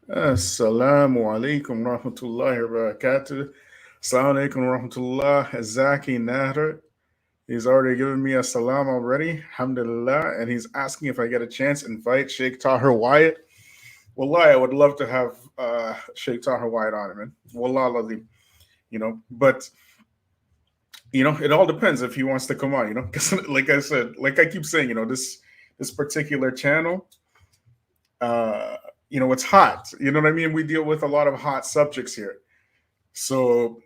Assalamu alaikum rahmatullahi wa barakatuh. Assalamu alaikum rahmatullah. Zaki Nader. He's already given me a salam already. Alhamdulillah. And he's asking if I get a chance, invite Sheikh Tahir Wyatt. Wallahi, I would love to have Sheikh Tahir Wyatt on it, man. Wallah lazim. But it all depends if he wants to come on, because like I said, like I keep saying, this particular channel, uh, it's hot. You know what I mean? We deal with a lot of hot subjects here. So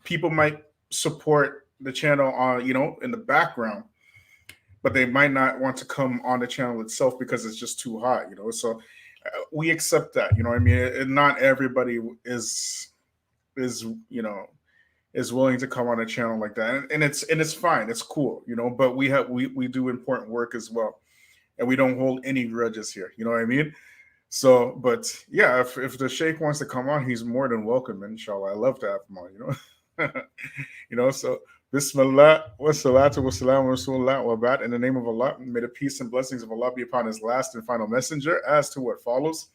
people might support the channel on, in the background, but they might not want to come on the channel itself because it's just too hot. So we accept that. You know what I mean? And not everybody is is willing to come on a channel like that, and it's fine. It's cool. But we do important work as well, and we don't hold any grudges here. You know what I mean? So, but yeah, if the Sheikh wants to come on, he's more than welcome, inshallah. I love to have him on, so Bismillah, wa salatu wa salam wa rasulullah wa ba'd. In the name of Allah, may the peace and blessings of Allah be upon his last and final messenger. As to what follows,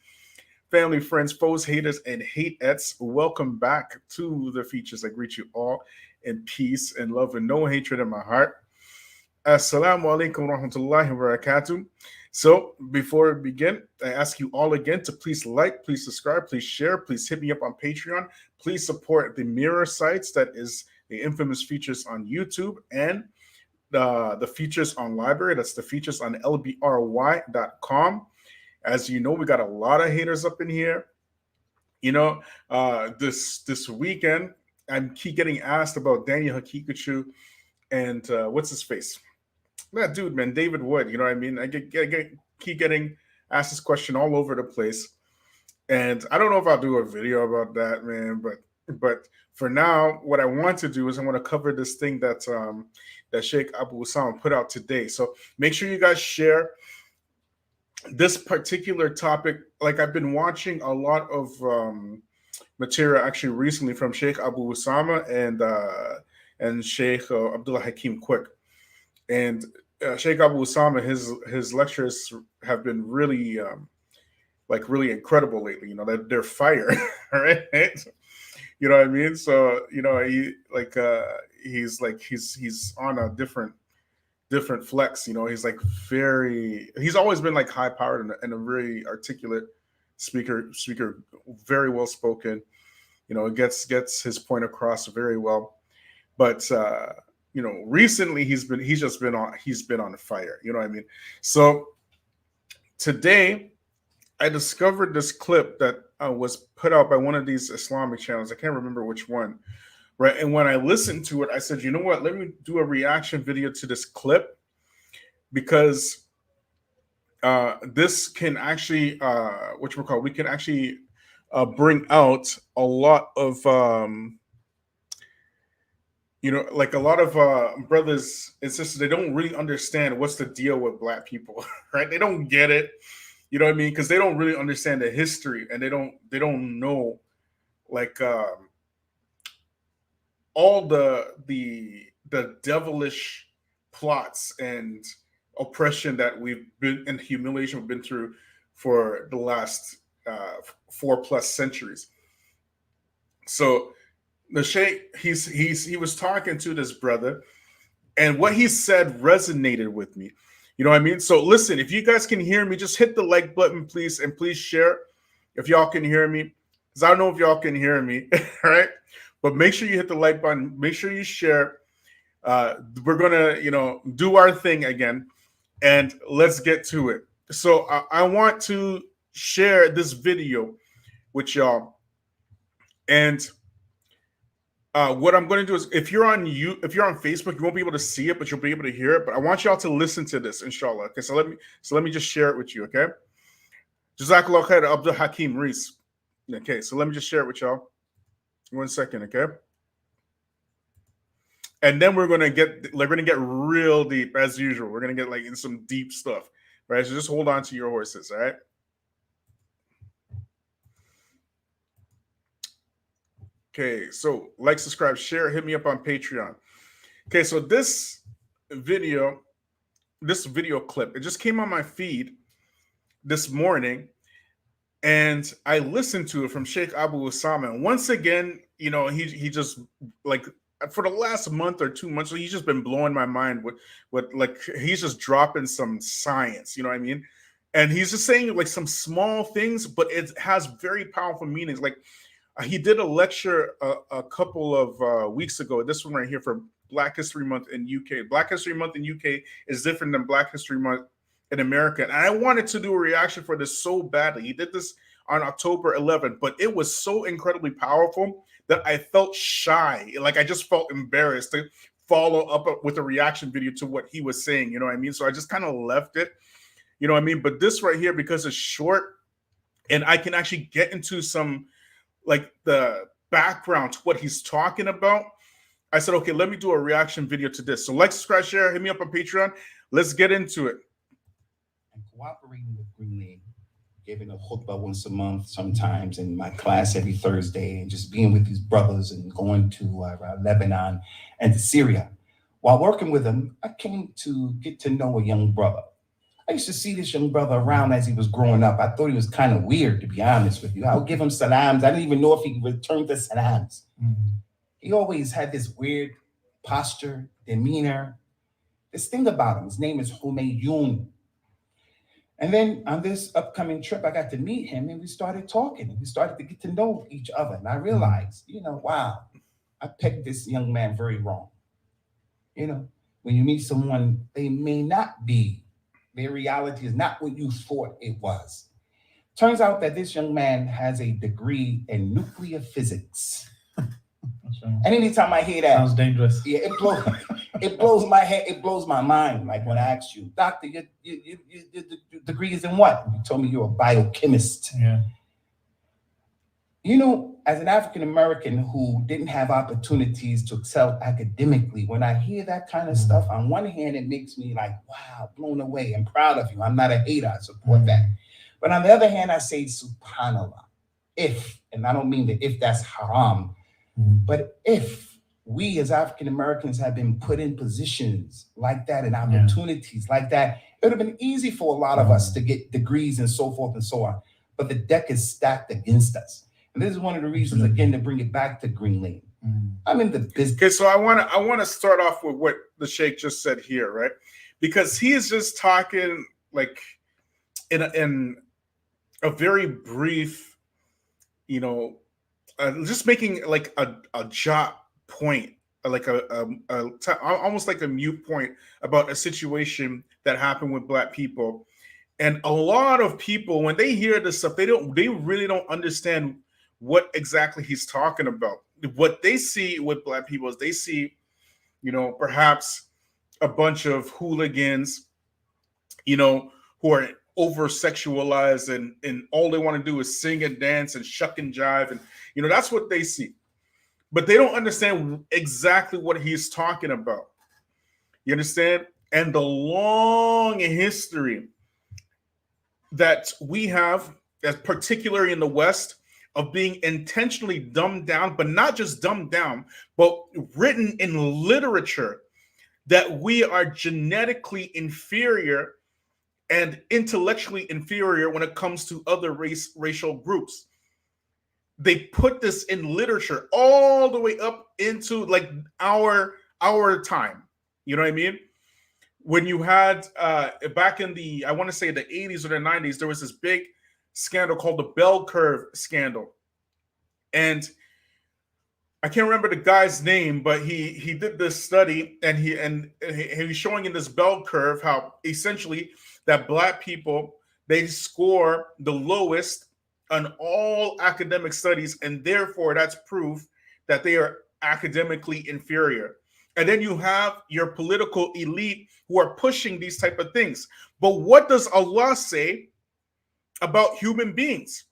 family, friends, foes, haters, and hateettes, welcome back to the Feachaz. I greet you all in peace and love and no hatred in my heart. Assalamu alaikum warahmatullahi wabarakatuh. So, before we begin, I ask you all again to please like, please subscribe, please share, please hit me up on Patreon. Please support the mirror sites, that is the infamous Feachaz on YouTube, and the Feachaz on Library, that's the Feachaz on lbry.com. As you know, we got a lot of haters up in here. This weekend, I keep getting asked about Daniel Hakikachu and what's his face? That dude, man, David Wood. You know what I mean? I keep getting asked this question all over the place, and I don't know if I'll do a video about that, man. But for now, what I want to do is I want to cover this thing that Sheikh Abu Usamah put out today. So make sure you guys share this particular topic. Like, I've been watching a lot of material actually recently from Sheikh Abu Usamah and Sheikh Abdullah Hakim Quick. And Sheikh Abu Usamah, his lectures have been really really incredible lately. They're fire, right? You know what I mean? So he's on a different flex. He's always been like high powered and a very articulate speaker, very well spoken. Gets his point across very well. But recently he's been on fire. You know what I mean? So today I discovered this clip that was put out by one of these Islamic channels. I can't remember which one. Right. And when I listened to it, I said, you know what? Let me do a reaction video to this clip, because this can actually, we can actually bring out a lot of, like a lot of brothers and sisters. They don't really understand what's the deal with Black people, right? They don't get it. You know what I mean? Because they don't really understand the history, and they don't know like all the devilish plots and oppression that we've been, and humiliation we've been through for the last 4+ centuries. So the Sheikh, he was talking to this brother, and what he said resonated with me. You know what I mean? So listen, if you guys can hear me, just hit the like button, please, and please share if y'all can hear me, because I don't know if y'all can hear me, right? But make sure you hit the like button. Make sure you share. We're gonna, do our thing again, and let's get to it. So I want to share this video with y'all, and what I'm going to do is, if you're on Facebook, you won't be able to see it, but you'll be able to hear it. But I want y'all to listen to this, inshallah. Okay, so let me just share it with you. Okay, Jazakallah khair, Abdul Hakim Reese. Okay, so let me just share it with y'all. 1 second, okay. And then we're gonna get real deep as usual. We're gonna get like in some deep stuff, right? So just hold on to your horses, all right? Okay, so like, subscribe, share, hit me up on Patreon. Okay, so this video clip, it just came on my feed this morning, And I listened to it from Sheikh Abu Usamah. And once again, he just like for the last month or 2 months, he's just been blowing my mind with like he's just dropping some science, you know what I mean? And he's just saying like some small things, but it has very powerful meanings. Like he did a lecture a couple of weeks ago. This one right here for Black History Month in UK. Black History Month in UK is different than Black History Month in America. And I wanted to do a reaction for this so badly. He did this on October 11th, but it was so incredibly powerful that I felt shy. Like I just felt embarrassed to follow up with a reaction video to what he was saying. You know what I mean? So I just kind of left it. You know what I mean? But this right here, because it's short and I can actually get into some like the background to what he's talking about, I said, okay, let me do a reaction video to this. So like, subscribe, share, hit me up on Patreon. Let's get into it. And cooperating with Greenlee, giving a khutbah once a month sometimes in my class every Thursday, and just being with these brothers and going to Lebanon and to Syria. While working with them, I came to get to know a young brother. I used to see this young brother around as he was growing up. I thought he was kind of weird, to be honest with you. I would give him salams. I didn't even know if he returned the salams. Mm-hmm. He always had this weird posture, demeanor, this thing about him. His name is Humayun. And then on this upcoming trip, I got to meet him and we started talking and we started to get to know each other. And I realized, wow, I picked this young man very wrong. When you meet someone, they may not be, their reality is not what you thought it was. Turns out that this young man has a degree in nuclear physics. And anytime I hear that, sounds dangerous. Yeah, it blows my head. It blows my mind. Like when I asked you, doctor, your degree is in what? You told me you're a biochemist. Yeah. As an African American who didn't have opportunities to excel academically, when I hear that kind of stuff, on one hand, it makes me like, wow, blown away. I'm proud of you. I'm not a hater. I support that. But on the other hand, I say, subhanallah, and I don't mean that if that's haram, but if we as African Americans have been put in positions like that and opportunities like that, it would have been easy for a lot of us to get degrees and so forth and so on. But the deck is stacked against us. And this is one of the reasons, again, to bring it back to Greenlee. I'm in the business. Okay, so I want to start off with what the Sheikh just said here, right? Because he is just talking like in a very brief, just making like a jot point, like almost like a mute point about a situation that happened with Black people. And a lot of people, when they hear this stuff, they really don't understand what exactly he's talking about. What they see with Black people is they see, perhaps a bunch of hooligans, who are over sexualized and all they want to do is sing and dance and shuck and jive. And, that's what they see. But they don't understand exactly what he's talking about. You understand? And the long history that we have, as particularly in the West, of being intentionally dumbed down, but not just dumbed down, but written in literature that we are genetically inferior and intellectually inferior when it comes to other racial groups. They put this in literature all the way up into like our time. You know what I mean? When you had back in I want to say the 80s or the 90s, there was this big scandal called the bell curve scandal. And I can't remember the guy's name, but he did this study and he was showing in this bell curve how essentially that Black people, they score the lowest on all academic studies, and therefore that's proof that they are academically inferior. And then you have your political elite who are pushing these type of things. But what does Allah say about human beings?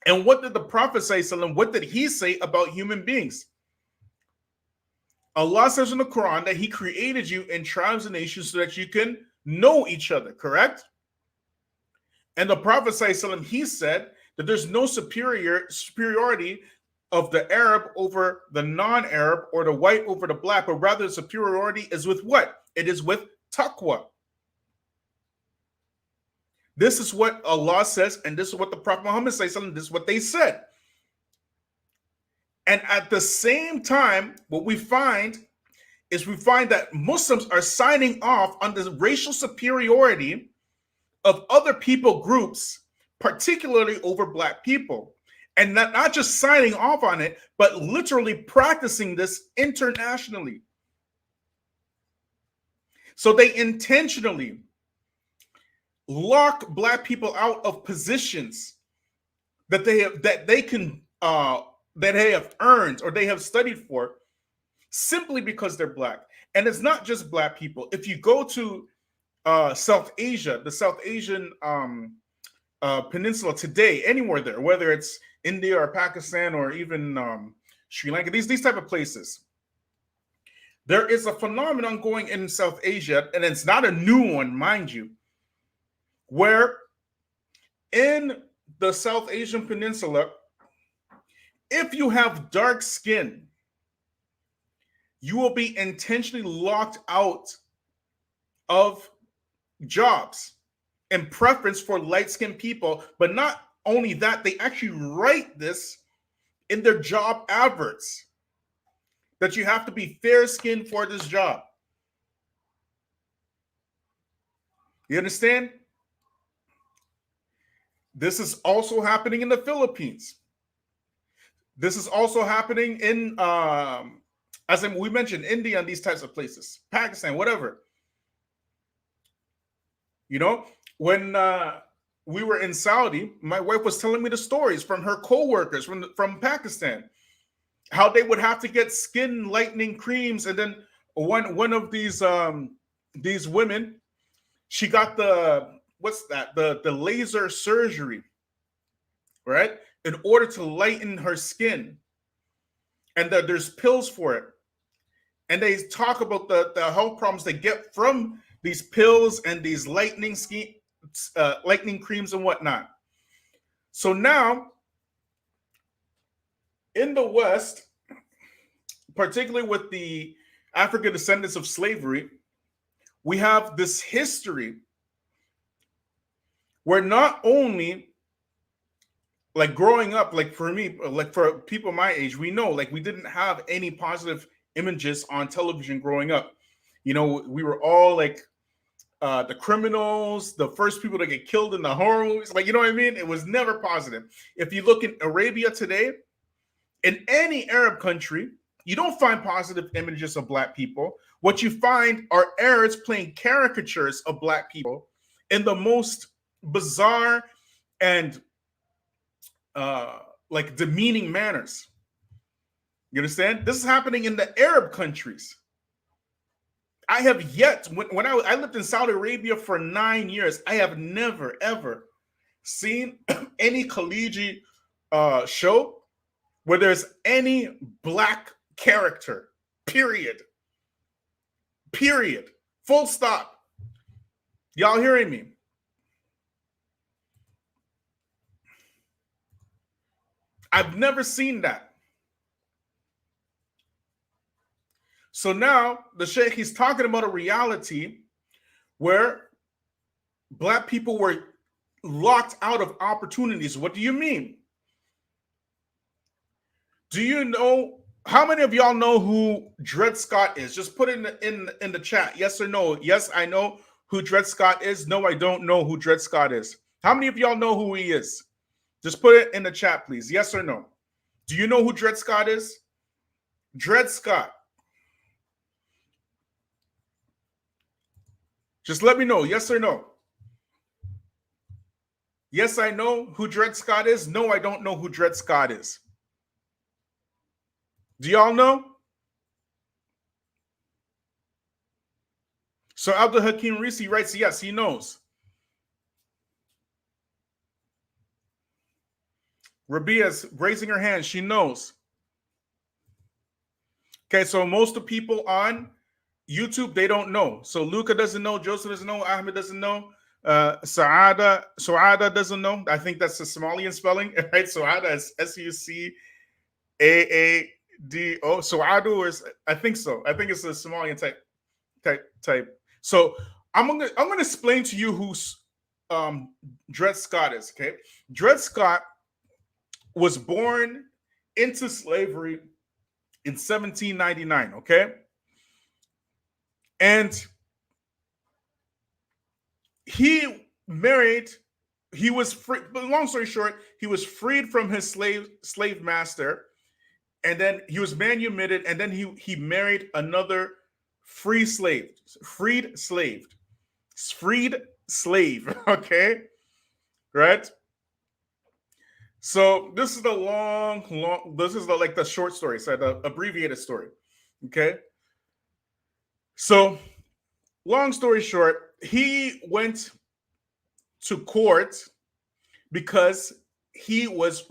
And what did the Prophet say, what did he say about human beings? Allah says in the Quran that he created you in tribes and nations so that you can know each other, correct? And the Prophet, he said that there's no superiority of the Arab over the non-Arab or the white over the Black, but rather superiority is with what? It is with taqwa. This is what Allah says, and this is what the Prophet Muhammad says, and this is what they said. And at the same time, what we find is that Muslims are signing off on the racial superiority of other people groups, particularly over Black people. And not just signing off on it, but literally practicing this internationally. So they intentionally lock Black people out of positions that they have earned or they have studied for, simply because they're Black. And it's not just Black people. If you go to South Asia, the South Asian peninsula today, anywhere there, whether it's India or Pakistan or even Sri Lanka, these type of places, there is a phenomenon going in South Asia, and it's not a new one, mind you, where in the South Asian peninsula, if you have dark skin, you will be intentionally locked out of jobs in preference for light-skinned people. But not only that, they actually write this in their job adverts, that you have to be fair-skinned for this job. You understand? This is also happening in the Philippines. This is also happening in, as we mentioned, India and these types of places, Pakistan, whatever. You know, when we were in Saudi, my wife was telling me the stories from her co-workers from Pakistan, how they would have to get skin lightening creams. And then one of these women, she got the laser surgery, right? In order to lighten her skin. And there's pills for it. And they talk about the health problems they get from these pills and these lightening creams and whatnot. So now, in the West, particularly with the African descendants of slavery, we have this history where not only, like growing up, like for me, like for people my age, we know like we didn't have any positive images on television growing up. You know, we were all like the criminals, the first people to get killed in the horror movies. Like, you know what I mean? It was never positive. If you look in Arabia today, in any Arab country, you don't find positive images of Black people. What you find are Arabs playing caricatures of Black people in the most bizarre and like demeaning manners. You understand? This is happening in the Arab countries. I have yet, when I lived in Saudi Arabia for 9 years, I have never, ever seen any collegiate show where there's any Black character, period. Period. Full stop. Y'all hearing me? I've never seen that. So now the Sheikh, he's talking about a reality where Black people were locked out of opportunities. What do you mean? Do you know, how many of y'all know who Dred Scott is? Just put it in the chat. Yes or no? Yes, I know who Dred Scott is. No, I don't know who Dred Scott is. How many of y'all know who he is? Just put it in the chat, please. Yes or no? Do you know who Dred Scott is? Dred Scott. Just let me know, yes or no. Yes, I know who Dred Scott is. No, I don't know who Dred Scott is. Do y'all know? So Abdul Hakim Risi writes, yes, he knows. Rabia's raising her hand. She knows. Okay, so most of the people on YouTube, they don't know. So Luca doesn't know. Joseph doesn't know. Ahmed doesn't know. Saada doesn't know. I think that's the Somalian spelling, right? Saada is S-U-C-A-A-D-O. Saadu is, I think so. I think it's a Somalian type. So I'm gonna explain to you Dred Scott is. Okay, Dred Scott was born into slavery in 1799. Okay, and he married. He was free. But long story short, he was freed from his slave master, and then he was manumitted, and then he married another freed slave. Okay, right? So this is the long. This is like the short story, so the abbreviated story. Okay. So long story short, he went to court because he was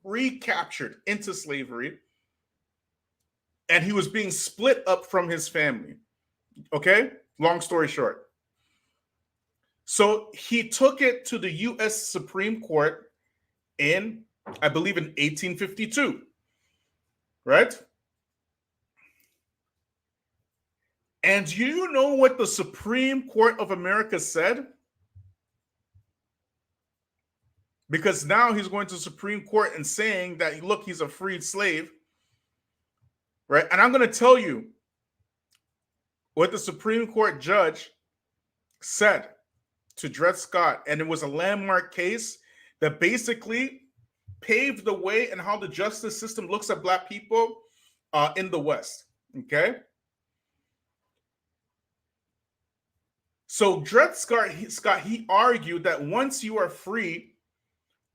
recaptured into slavery, and he was being split up from his family. Okay, long story short. So he took it to the U.S. Supreme Court in, I believe, in 1852, right? And you know what the Supreme Court of America said? Because now he's going to the Supreme Court and saying that, look, he's a freed slave, right? And I'm going to tell you what the Supreme Court judge said to Dred Scott, and it was a landmark case that basically paved the way in how the justice system looks at Black people in the West. Okay. So Dred Scott, he argued that once you are free,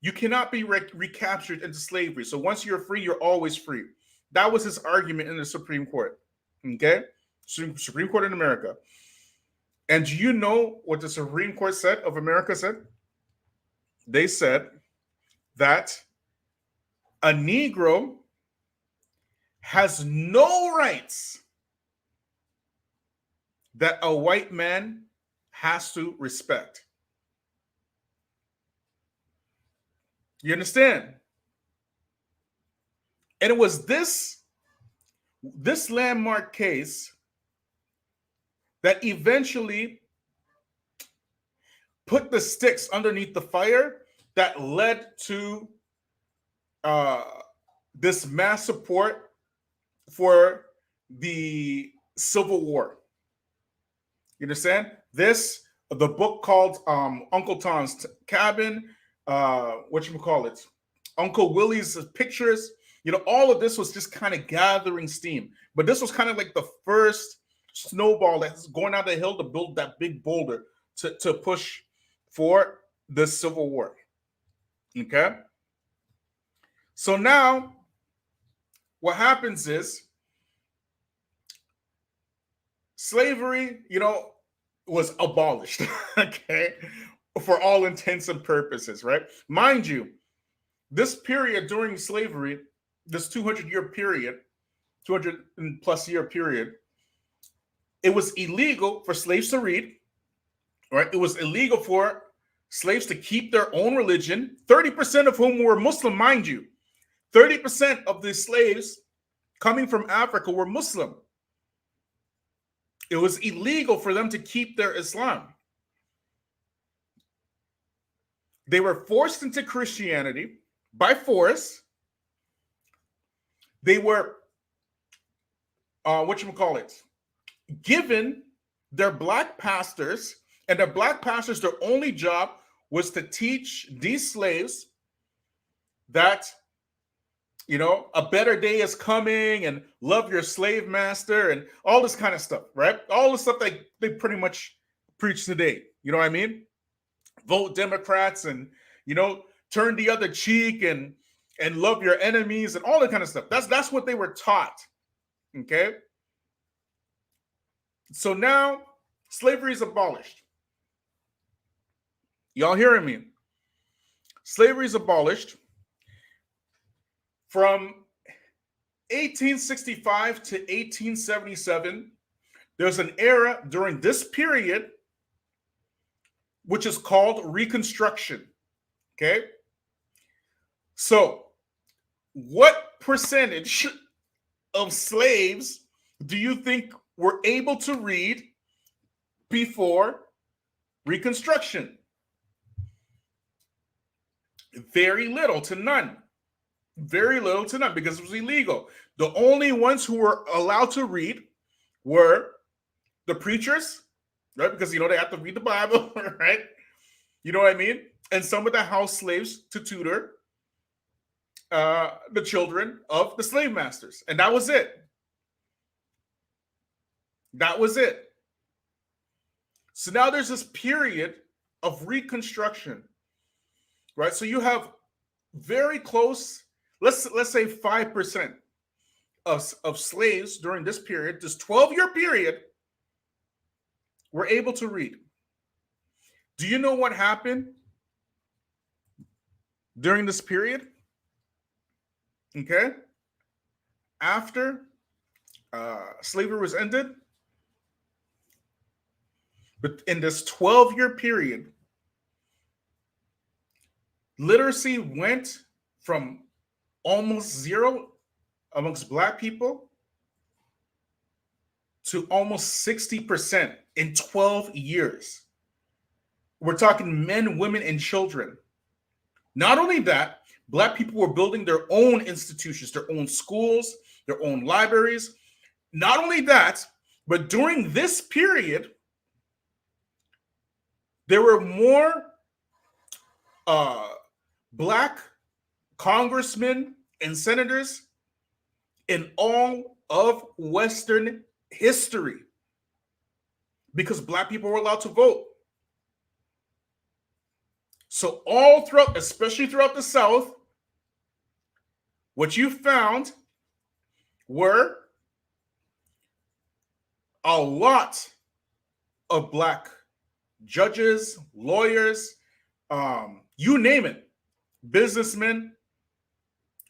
you cannot be recaptured into slavery. So once you're free, you're always free. That was his argument in the Supreme Court. Okay. Supreme Court in America. And do you know what the Supreme Court of America said? They said that a Negro has no rights that a white man has to respect. You understand? And it was this landmark case that eventually put the sticks underneath the fire that led to this mass support for the Civil War. You understand? The book called Uncle Tom's Cabin, whatchamacallit, Uncle Willie's Pictures, all of this was just kind of gathering steam. But this was kind of like the first snowball that's going out the hill to build that big boulder to push for the Civil War. Okay? So now, what happens is, slavery, was abolished, okay, for all intents and purposes, right? Mind you, this period during slavery, this 200-year period, 200 plus year period, it was illegal for slaves to read, right? It was illegal for slaves to keep their own religion, 30% of whom were Muslim, mind you. 30% of the slaves coming from Africa were Muslim. It was illegal for them to keep their Islam. They were forced into Christianity by force. They were, given their Black pastors, and their Black pastors, their only job was to teach these slaves that, a better day is coming and love your slave master and all this kind of stuff, right? All the stuff that they pretty much preach today. You know what I mean? Vote Democrats and, turn the other cheek and love your enemies and all that kind of stuff. That's what they were taught. Okay? So now slavery is abolished. Y'all hearing me? Slavery is abolished. From 1865 to 1877, there's an era during this period which is called Reconstruction. Okay? So, what percentage of slaves do you think were able to read before Reconstruction? Very little to none. Very little to none because it was illegal. The only ones who were allowed to read were the preachers, right? Because they have to read the Bible, right? You know what I mean? And some of the house slaves to tutor the children of the slave masters. And that was it. That was it. So now there's this period of Reconstruction, right? So you have very close, let's say 5% of slaves during this period, this 12-year period, were able to read. Do you know what happened during this period? Okay. After slavery was ended, but in this 12-year period, literacy went from almost zero amongst Black people to almost 60% in 12 years. We're talking men, women, and children. Not only that, Black people were building their own institutions, their own schools, their own libraries. Not only that, but during this period, there were more Black congressmen and senators in all of Western history because Black people were allowed to vote. So all throughout, especially throughout the South, what you found were a lot of Black judges, lawyers, you name it, businessmen.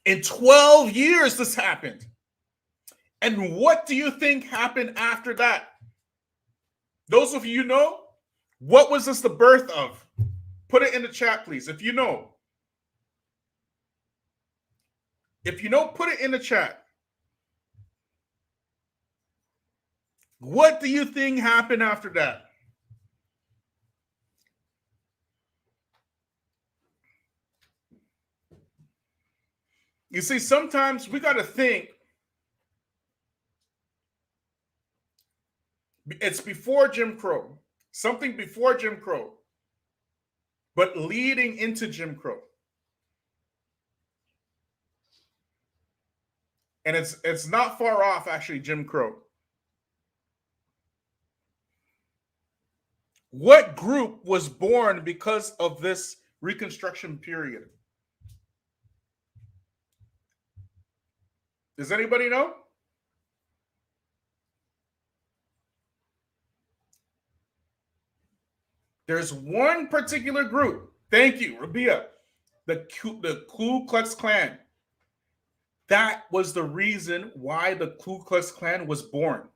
In 12 years, this happened. And what do you think happened after that? Those of you know, what was this the birth of? Put it in the chat, please, if you know. If you know, put it in the chat. What do you think happened after that? You see, sometimes we got to think it's before Jim Crow, something before Jim Crow, but leading into Jim Crow. And it's not far off, actually, Jim Crow. What group was born because of this Reconstruction period? Does anybody know? There's one particular group. Thank you, Rabia. The Ku Klux Klan. That was the reason why the Ku Klux Klan was born.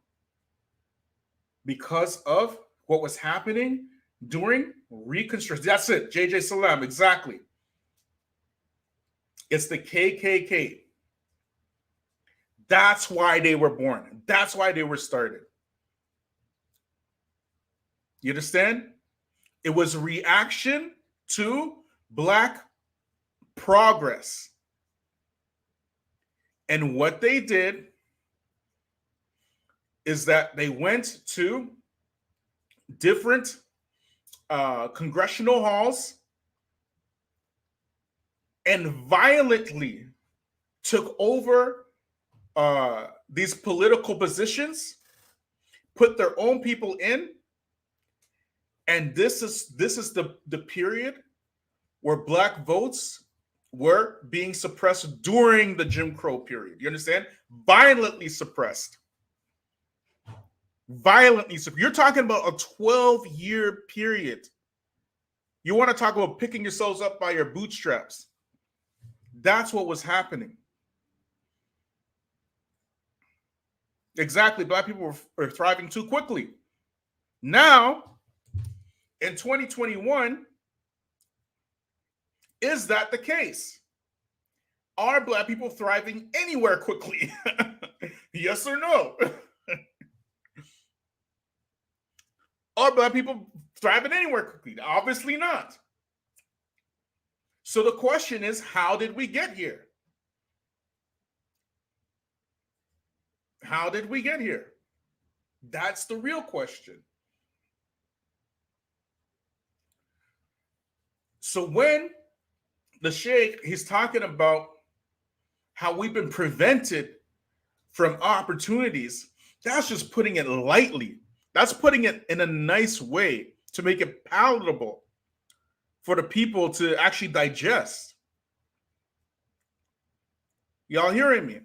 Because of what was happening during Reconstruction. That's it, JJ Salaam, exactly. It's the KKK. That's why they were born. That's why they were started. You understand? It was a reaction to Black progress. And what they did is that they went to different congressional halls and violently took over these political positions, put their own people in, and this is the period where Black votes were being suppressed during the Jim Crow period. You understand? Violently suppressed. Violently suppressed. You're talking about a 12-year period. You want to talk about picking yourselves up by your bootstraps. That's what was happening. Exactly. Black people were thriving too quickly. Now, in 2021, is that the case? Are Black people thriving anywhere quickly? Yes or no? Are Black people thriving anywhere quickly? Obviously not. So the question is, how did we get here? How did we get here? That's the real question. So when the Sheikh, he's talking about how we've been prevented from opportunities, that's just putting it lightly. That's putting it in a nice way to make it palatable for the people to actually digest. Y'all hearing me?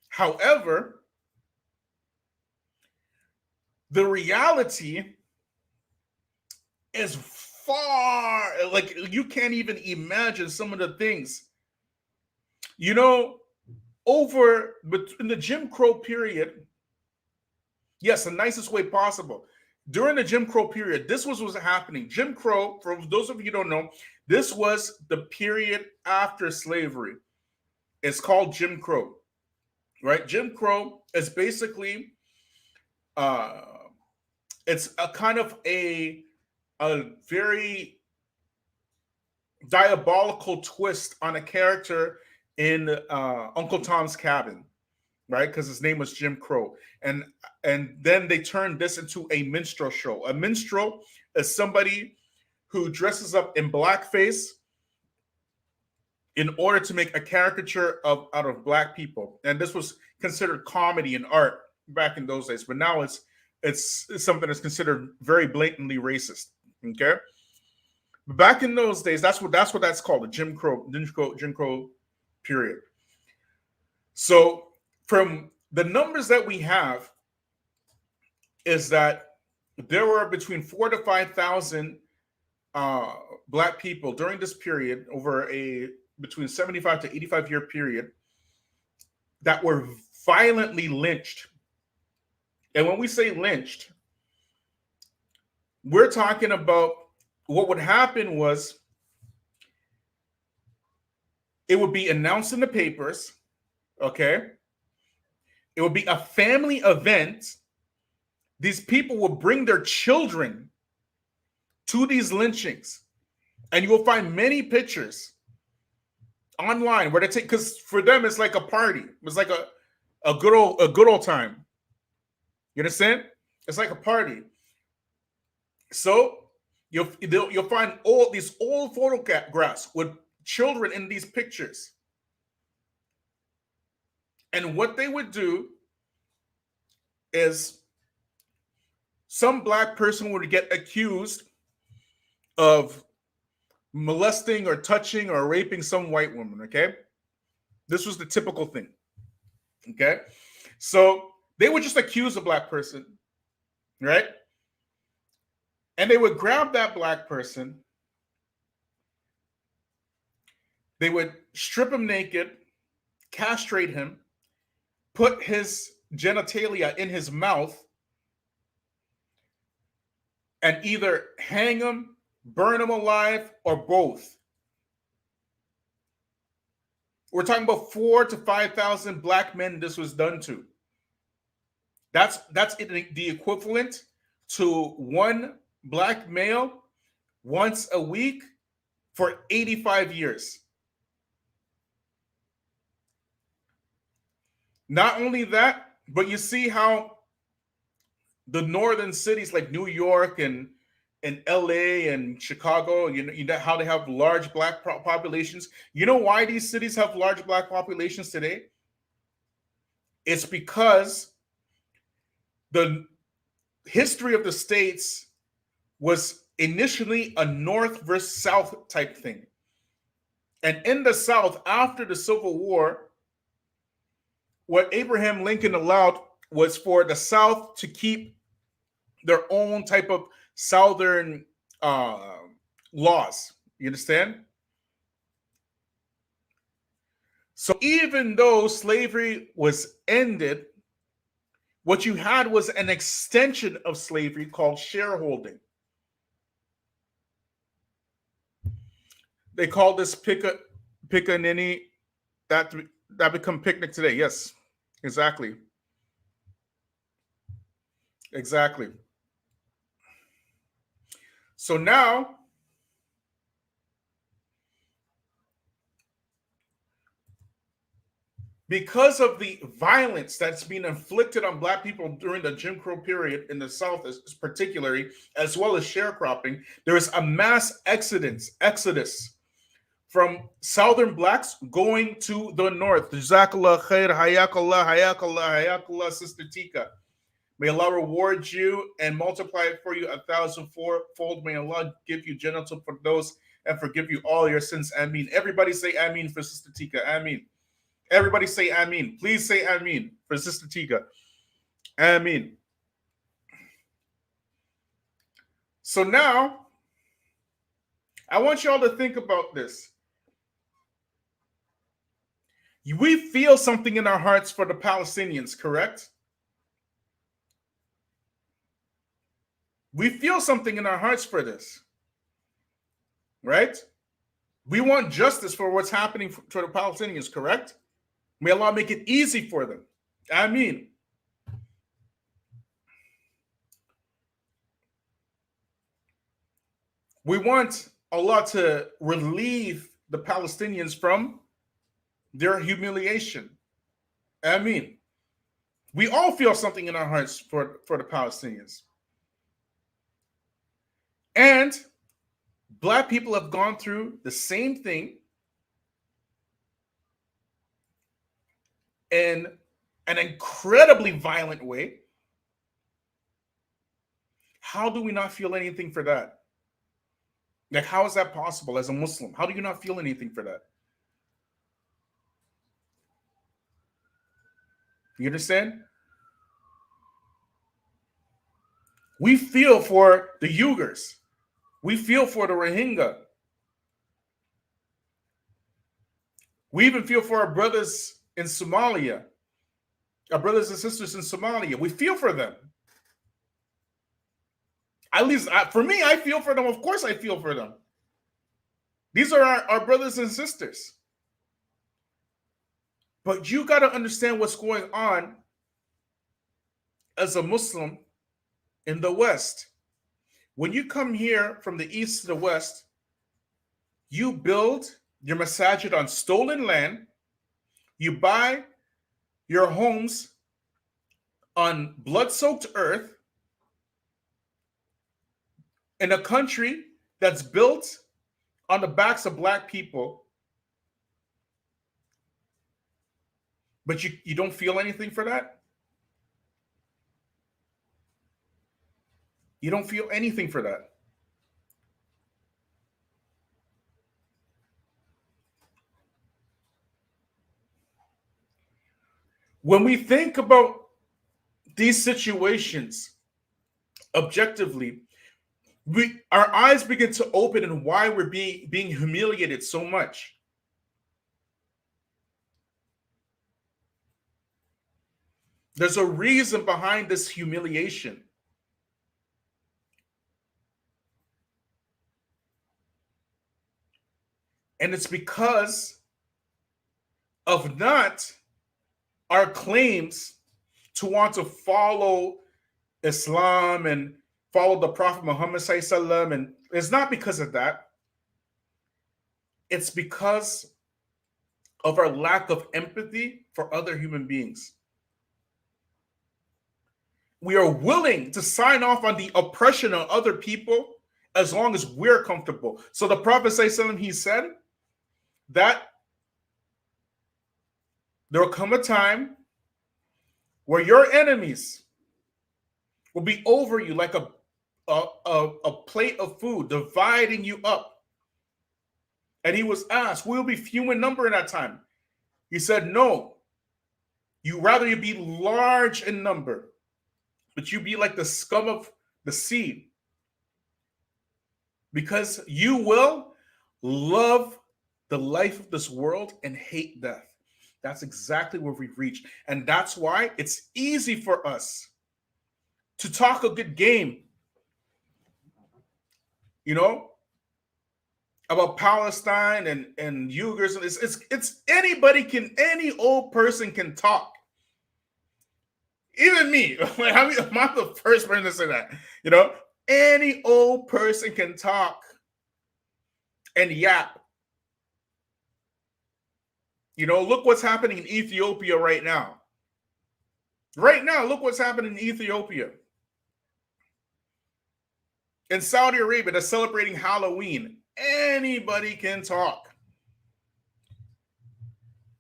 However, the reality is far, like, you can't even imagine some of the things. You know, over in the Jim Crow period, yes, the nicest way possible. During the Jim Crow period, this was what's happening. Jim Crow, for those of you who don't know, this was the period after slavery. It's called Jim Crow, right? Jim Crow is basically uh it's a kind of a very diabolical twist on a character in Uncle Tom's Cabin, right? Because his name was Jim Crow, and then they turned this into a minstrel show. A minstrel is somebody who dresses up in blackface in order to make a caricature of out of black people, and this was considered comedy and art back in those days. But now it's something that's considered very blatantly racist. Okay, but back in those days, that's what that's called, the Jim Crow period. So from the numbers that we have is that there were between 4 to 5,000 black people during this period, over a between 75 to 85 year period, that were violently lynched. And when we say lynched, we're talking about what would happen was it would be announced in the papers, okay? It would be a family event. These people will bring their children to these lynchings. And you will find many pictures online where they take, because for them it's like a party. It's like a good old time. You understand? It's like a party. So you'll find all these old photographs with children in these pictures. And what they would do is some black person would get accused of molesting or touching or raping some white woman, okay? This was the typical thing, okay? So they would just accuse a black person, right? And they would grab that black person, they would strip him naked, castrate him, put his genitalia in his mouth, and either hang him, burn him alive, or both. We're talking about 4 to 5,000 black men this was done to. That's the equivalent to one black male once a week for 85 years. Not only that, but you see how the northern cities like New York and LA and Chicago, you know how they have large black populations. You know why these cities have large black populations today? It's because the history of the states was initially a North versus South type thing. And in the South, after the Civil War, what Abraham Lincoln allowed was for the South to keep their own type of Southern laws. You understand? So even though slavery was ended, what you had was an extension of slavery called shareholding. They call this pickaninny, that become picnic today. Yes, exactly. Exactly. So now because of the violence that's been inflicted on Black people during the Jim Crow period in the South, particularly, as well as sharecropping, there is a mass exodus from Southern Blacks going to the North. Jazakallah khair, hayakallah, hayakallah, hayakallah, Sister Tika. May Allah reward you and multiply it for you 1,000-fold. May Allah give you Jannatul Firdaus and forgive you all your sins. Ameen. Everybody say Ameen for Sister Tika. Ameen. Everybody say Ameen. Please say Ameen for Sister Tika. Ameen. So now, I want y'all to think about this. We feel something in our hearts for the Palestinians, correct? We feel something in our hearts for this, right? We want justice for what's happening to the Palestinians, correct? May Allah make it easy for them. Ameen. We want Allah to relieve the Palestinians from their humiliation. Ameen. We all feel something in our hearts for the Palestinians. And Black people have gone through the same thing in an incredibly violent way. How do we not feel anything for that? Like, how is that possible as a Muslim? How do you not feel anything for that? You understand? We feel for the Uyghurs. We feel for the Rohingya. We even feel for our brothers in Somalia, our brothers and sisters in Somalia. We feel for them. At least for me, I feel for them. Of course, I feel for them. These are our brothers and sisters. But you got to understand what's going on as a Muslim in the West. When you come here from the East to the West, you build your masajid on stolen land. You buy your homes on blood-soaked earth in a country that's built on the backs of Black people. But you don't feel anything for that? You don't feel anything for that. When we think about these situations objectively, our eyes begin to open and why we're being humiliated so much. There's a reason behind this humiliation. And it's because of not our claims to want to follow Islam and follow the Prophet Muhammad sallallahu, and it's not because of that. It's because of our lack of empathy for other human beings. We are willing to sign off on the oppression of other people as long as we're comfortable. So the Prophet sallallahu, he said that there will come a time where your enemies will be over you like a plate of food, dividing you up. And he was asked, will be few in number in that time? He said, no. You be large in number, but you be like the scum of the sea. Because you will love the life of this world and hate death. That's exactly where we've reached. And that's why it's easy for us to talk a good game, about Palestine and Uyghurs. It's any old person can talk. Even me. I'm the first person to say that. Any old person can talk and yap. Look what's happening in Ethiopia right now. Right now, look what's happening in Ethiopia. In Saudi Arabia, they're celebrating Halloween. Anybody can talk.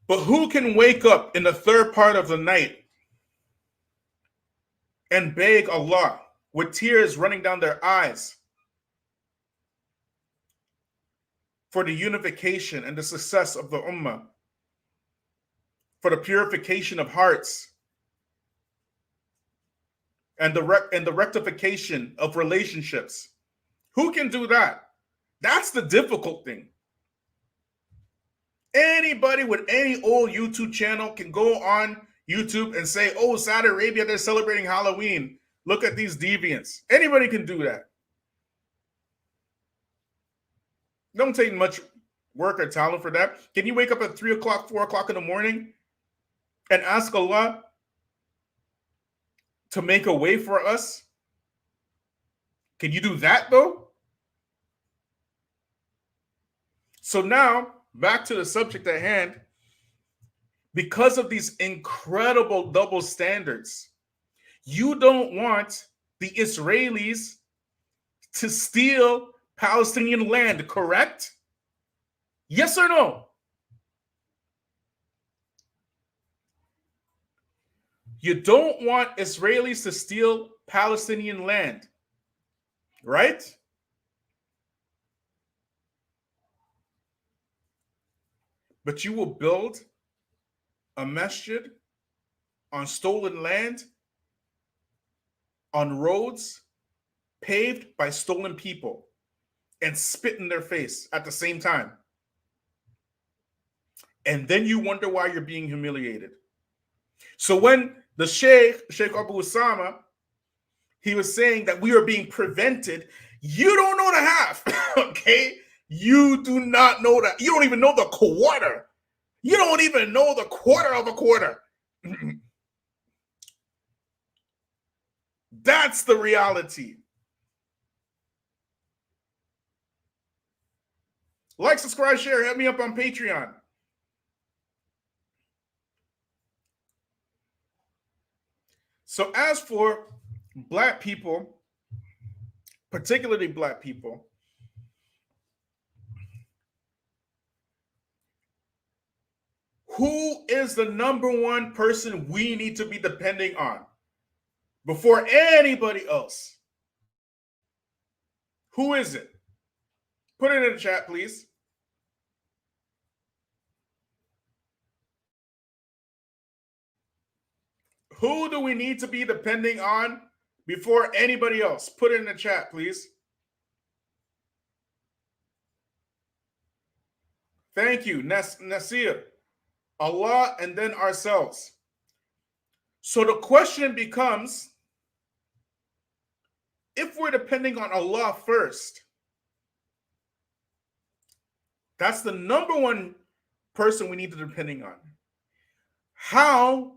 But who can wake up in the third part of the night and beg Allah with tears running down their eyes for the unification and the success of the Ummah, for the purification of hearts, and the rectification of relationships? Who can do that? That's the difficult thing. Anybody with any old YouTube channel can go on YouTube and say, oh, Saudi Arabia, they're celebrating Halloween. Look at these deviants. Anybody can do that. Don't take much work or talent for that. Can you wake up at 3 o'clock, 4 o'clock in the morning and ask Allah to make a way for us? Can you do that though? So now, back to the subject at hand. Because of these incredible double standards, you don't want the Israelis to steal Palestinian land, correct? Yes or no? You don't want Israelis to steal Palestinian land, right? But you will build a masjid on stolen land, on roads paved by stolen people, and spit in their face at the same time. And then you wonder why you're being humiliated. So when the Sheikh Abu Usamah, he was saying that we are being prevented, you don't know the half, okay? You do not know that. You don't even know the quarter. You don't even know the quarter of a quarter. That's the reality. Like, subscribe, share. Hit me up on Patreon. So as for Black people, particularly Black people, who is the number one person we need to be depending on before anybody else? Who is it? Put it in the chat, please. Who do we need to be depending on before anybody else? Put it in the chat, please. Thank you, Nasir. Allah and then ourselves. So the question becomes, if we're depending on Allah first, that's the number one person we need to be depending on. How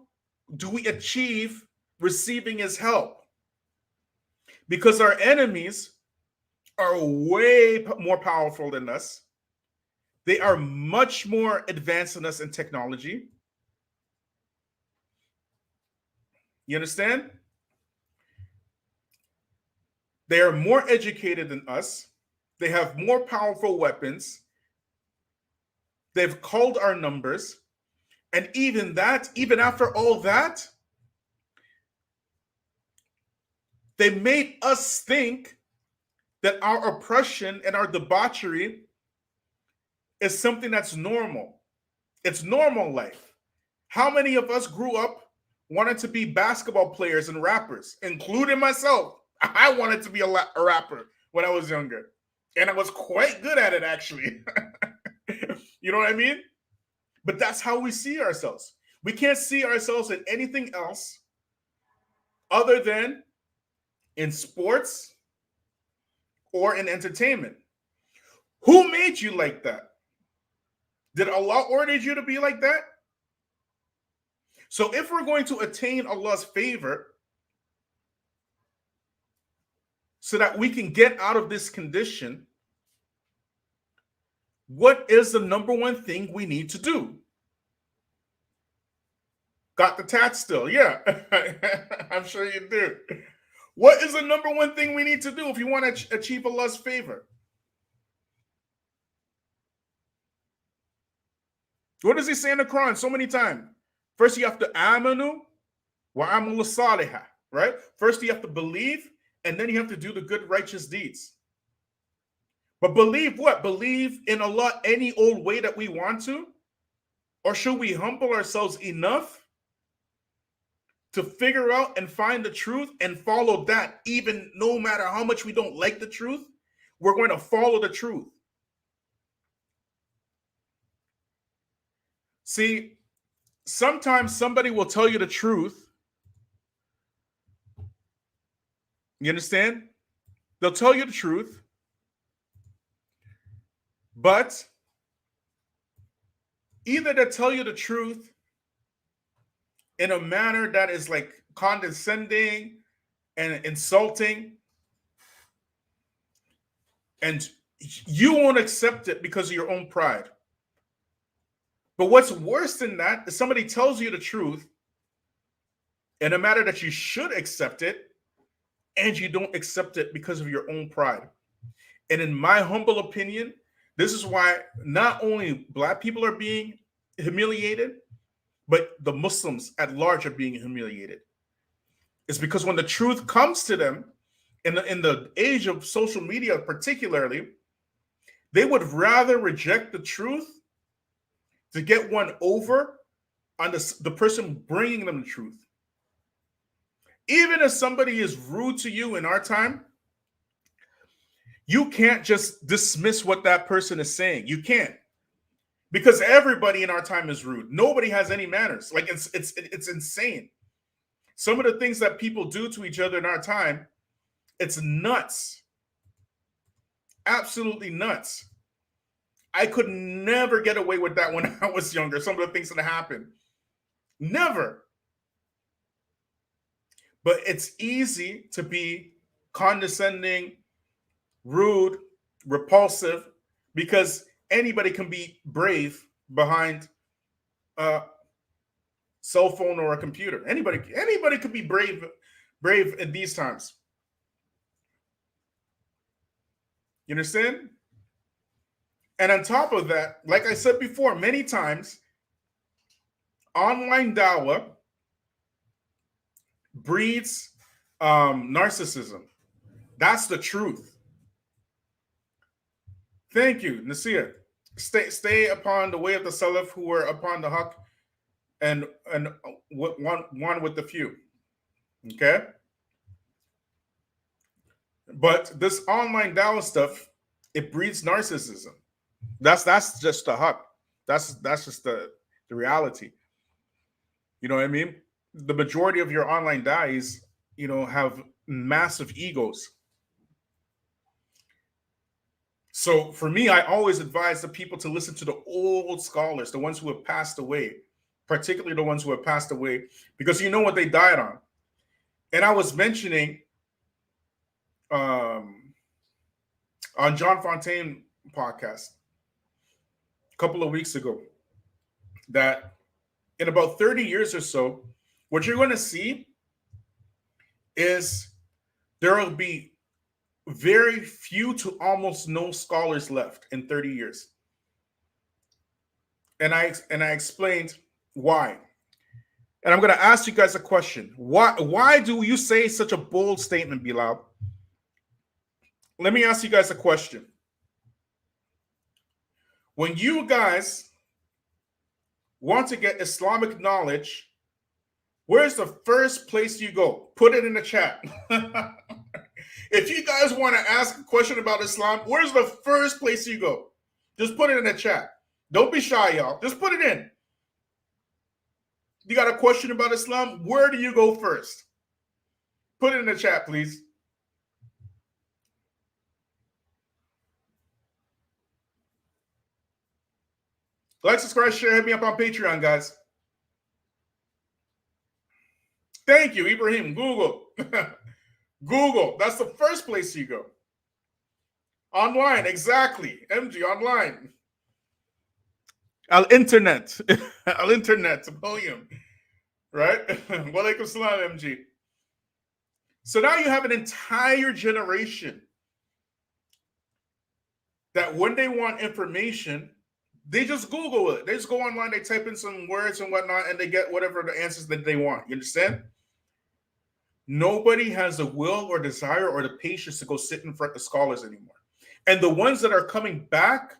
do we achieve receiving his help? Because our enemies are way more powerful than us. They are much more advanced than us in technology. You understand? They are more educated than us. They have more powerful weapons. They've culled our numbers. And even after all that, they made us think that our oppression and our debauchery is something that's normal. It's normal life. How many of us grew up wanted to be basketball players and rappers, including myself? I wanted to be a rapper when I was younger. And I was quite good at it, actually. You know what I mean? But that's how we see ourselves. We can't see ourselves in anything else other than in sports or in entertainment. Who made you like that? Did Allah order you to be like that? So if we're going to attain Allah's favor so that we can get out of this condition, what is the number one thing we need to do? Got the tats still. Yeah. I'm sure you do. What is the number one thing we need to do if you want to achieve Allah's favor? What does he say in the Quran so many times? First, you have to amanu wa amulu salihah, right? First, you have to believe, and then you have to do the good, righteous deeds. But believe what? Believe in Allah any old way that we want to? Or should we humble ourselves enough to figure out and find the truth and follow that, even no matter how much we don't like the truth? We're going to follow the truth. See, sometimes somebody will tell you the truth. You understand? They'll tell you the truth, but either they tell you the truth in a manner that is like condescending and insulting, and you won't accept it because of your own pride. But what's worse than that is somebody tells you the truth in a matter that you should accept it, and you don't accept it because of your own pride. And in my humble opinion, this is why not only Black people are being humiliated, but the Muslims at large are being humiliated. It's because when the truth comes to them, in the age of social media particularly, they would rather reject the truth to get one over on the person bringing them the truth. Even if somebody is rude to you in our time, you can't just dismiss what that person is saying. You can't. Because everybody in our time is rude. Nobody has any manners. Like it's insane. Some of the things that people do to each other in our time, it's nuts. Absolutely nuts. I could never get away with that when I was younger. Some of the things that happened. Never. But it's easy to be condescending, rude, repulsive, because anybody can be brave behind a cell phone or a computer. Anybody could be brave in these times. You understand? And on top of that, like I said before, many times, online dawah breeds narcissism. That's the truth. Thank you, Nasir. Stay upon the way of the Salaf who were upon the haqq, and one with the few. Okay? But this online dawah stuff, it breeds narcissism. That's just the haqq. That's just the reality. You know what I mean? The majority of your online da'is, have massive egos. So for me, I always advise the people to listen to the old scholars, the ones who have passed away, particularly the ones who have passed away, because you know what they died on. And I was mentioning on John Fontaine podcast a couple of weeks ago that in about 30 years or so, what you're going to see is there will be very few to almost no scholars left in 30 years. And I explained why. And I'm going to ask you guys a question. Why do you say such a bold statement, Bilal? Let me ask you guys a question. When you guys want to get Islamic knowledge, where's the first place you go? Put it in the chat. If you guys want to ask a question about Islam, where's the first place you go? Just put it in the chat. Don't be shy, y'all. Just put it in. You got a question about Islam? Where do you go first? Put it in the chat, please. Like, subscribe, share, hit me up on Patreon, guys. Thank you, Ibrahim. Google. Google. That's the first place you go. Online, exactly. MG, online. Al-internet. Al-internet. William. right? Walaikum salam, MG. So now you have an entire generation that when they want information, they just Google it. They just go online, they type in some words and whatnot, and they get whatever the answers that they want. You understand? Nobody has the will or desire or the patience to go sit in front of scholars anymore. And the ones that are coming back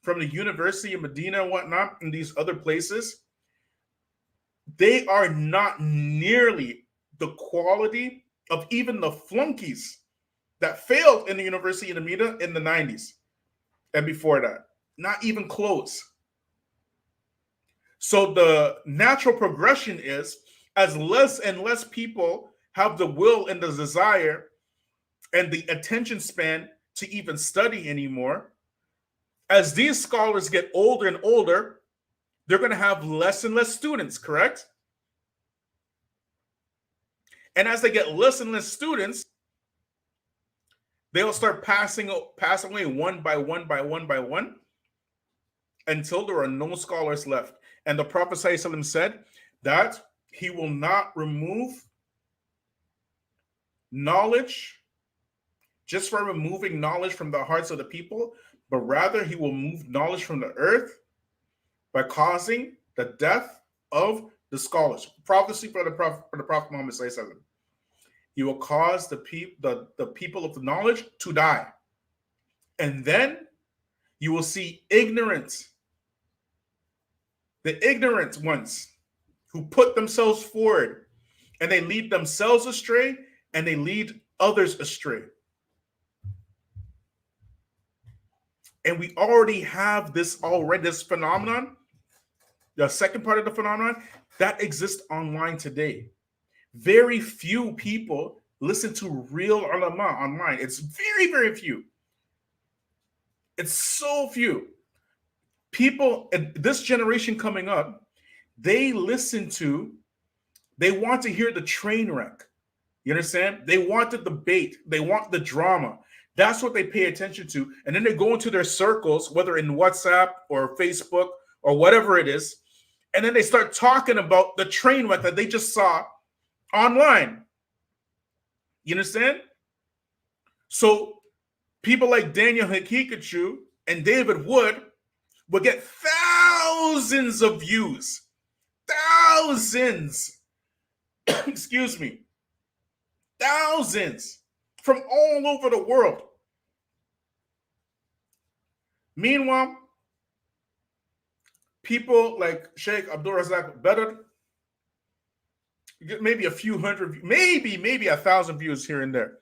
from the University of Medina and whatnot, and these other places, they are not nearly the quality of even the flunkies that failed in the University of Medina in the 90s and before that. Not even close. So the natural progression is, as less and less people have the will and the desire and the attention span to even study anymore, as these scholars get older and older, they're going to have less and less students, correct? And as they get less and less students, they'll start passing away one by one by one by one until there are no scholars left. And the Prophet ﷺ said that he will not remove knowledge just for removing knowledge from the hearts of the people, but rather he will move knowledge from the earth by causing the death of the scholars. Prophecy for the Prophet Muhammad ﷺ. He will cause the people of the knowledge to die. And then you will see ignorant, the ignorant ones who put themselves forward and they lead themselves astray and they lead others astray. And we already have this phenomenon, the second part of the phenomenon, that exists online today. Very few people listen to real ulama online. It's very, very few. It's so few. People in this generation coming up, they want to hear the train wreck. You understand? They want the debate. They want the drama. That's what they pay attention to. And then they go into their circles, whether in WhatsApp or Facebook or whatever it is, and then they start talking about the train wreck that they just saw online. You understand? So people like Daniel Hikikachu and David Wood will get thousands of views. Thousands. Excuse me. Thousands from all over the world. Meanwhile, people like Sheikh Abdul Razak Badr, maybe a few hundred, maybe 1,000 views here and there.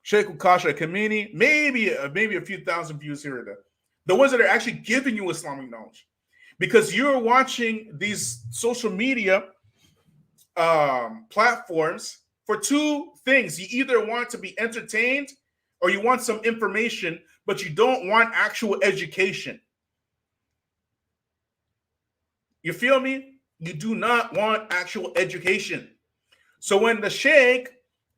Sheikh Ukasha Kamini, maybe a few thousand views here and there. The ones that are actually giving you Islamic knowledge. Because you're watching these social media platforms for two things. You either want to be entertained or you want some information, but you don't want actual education. You feel me? You do not want actual education. So when the Sheikh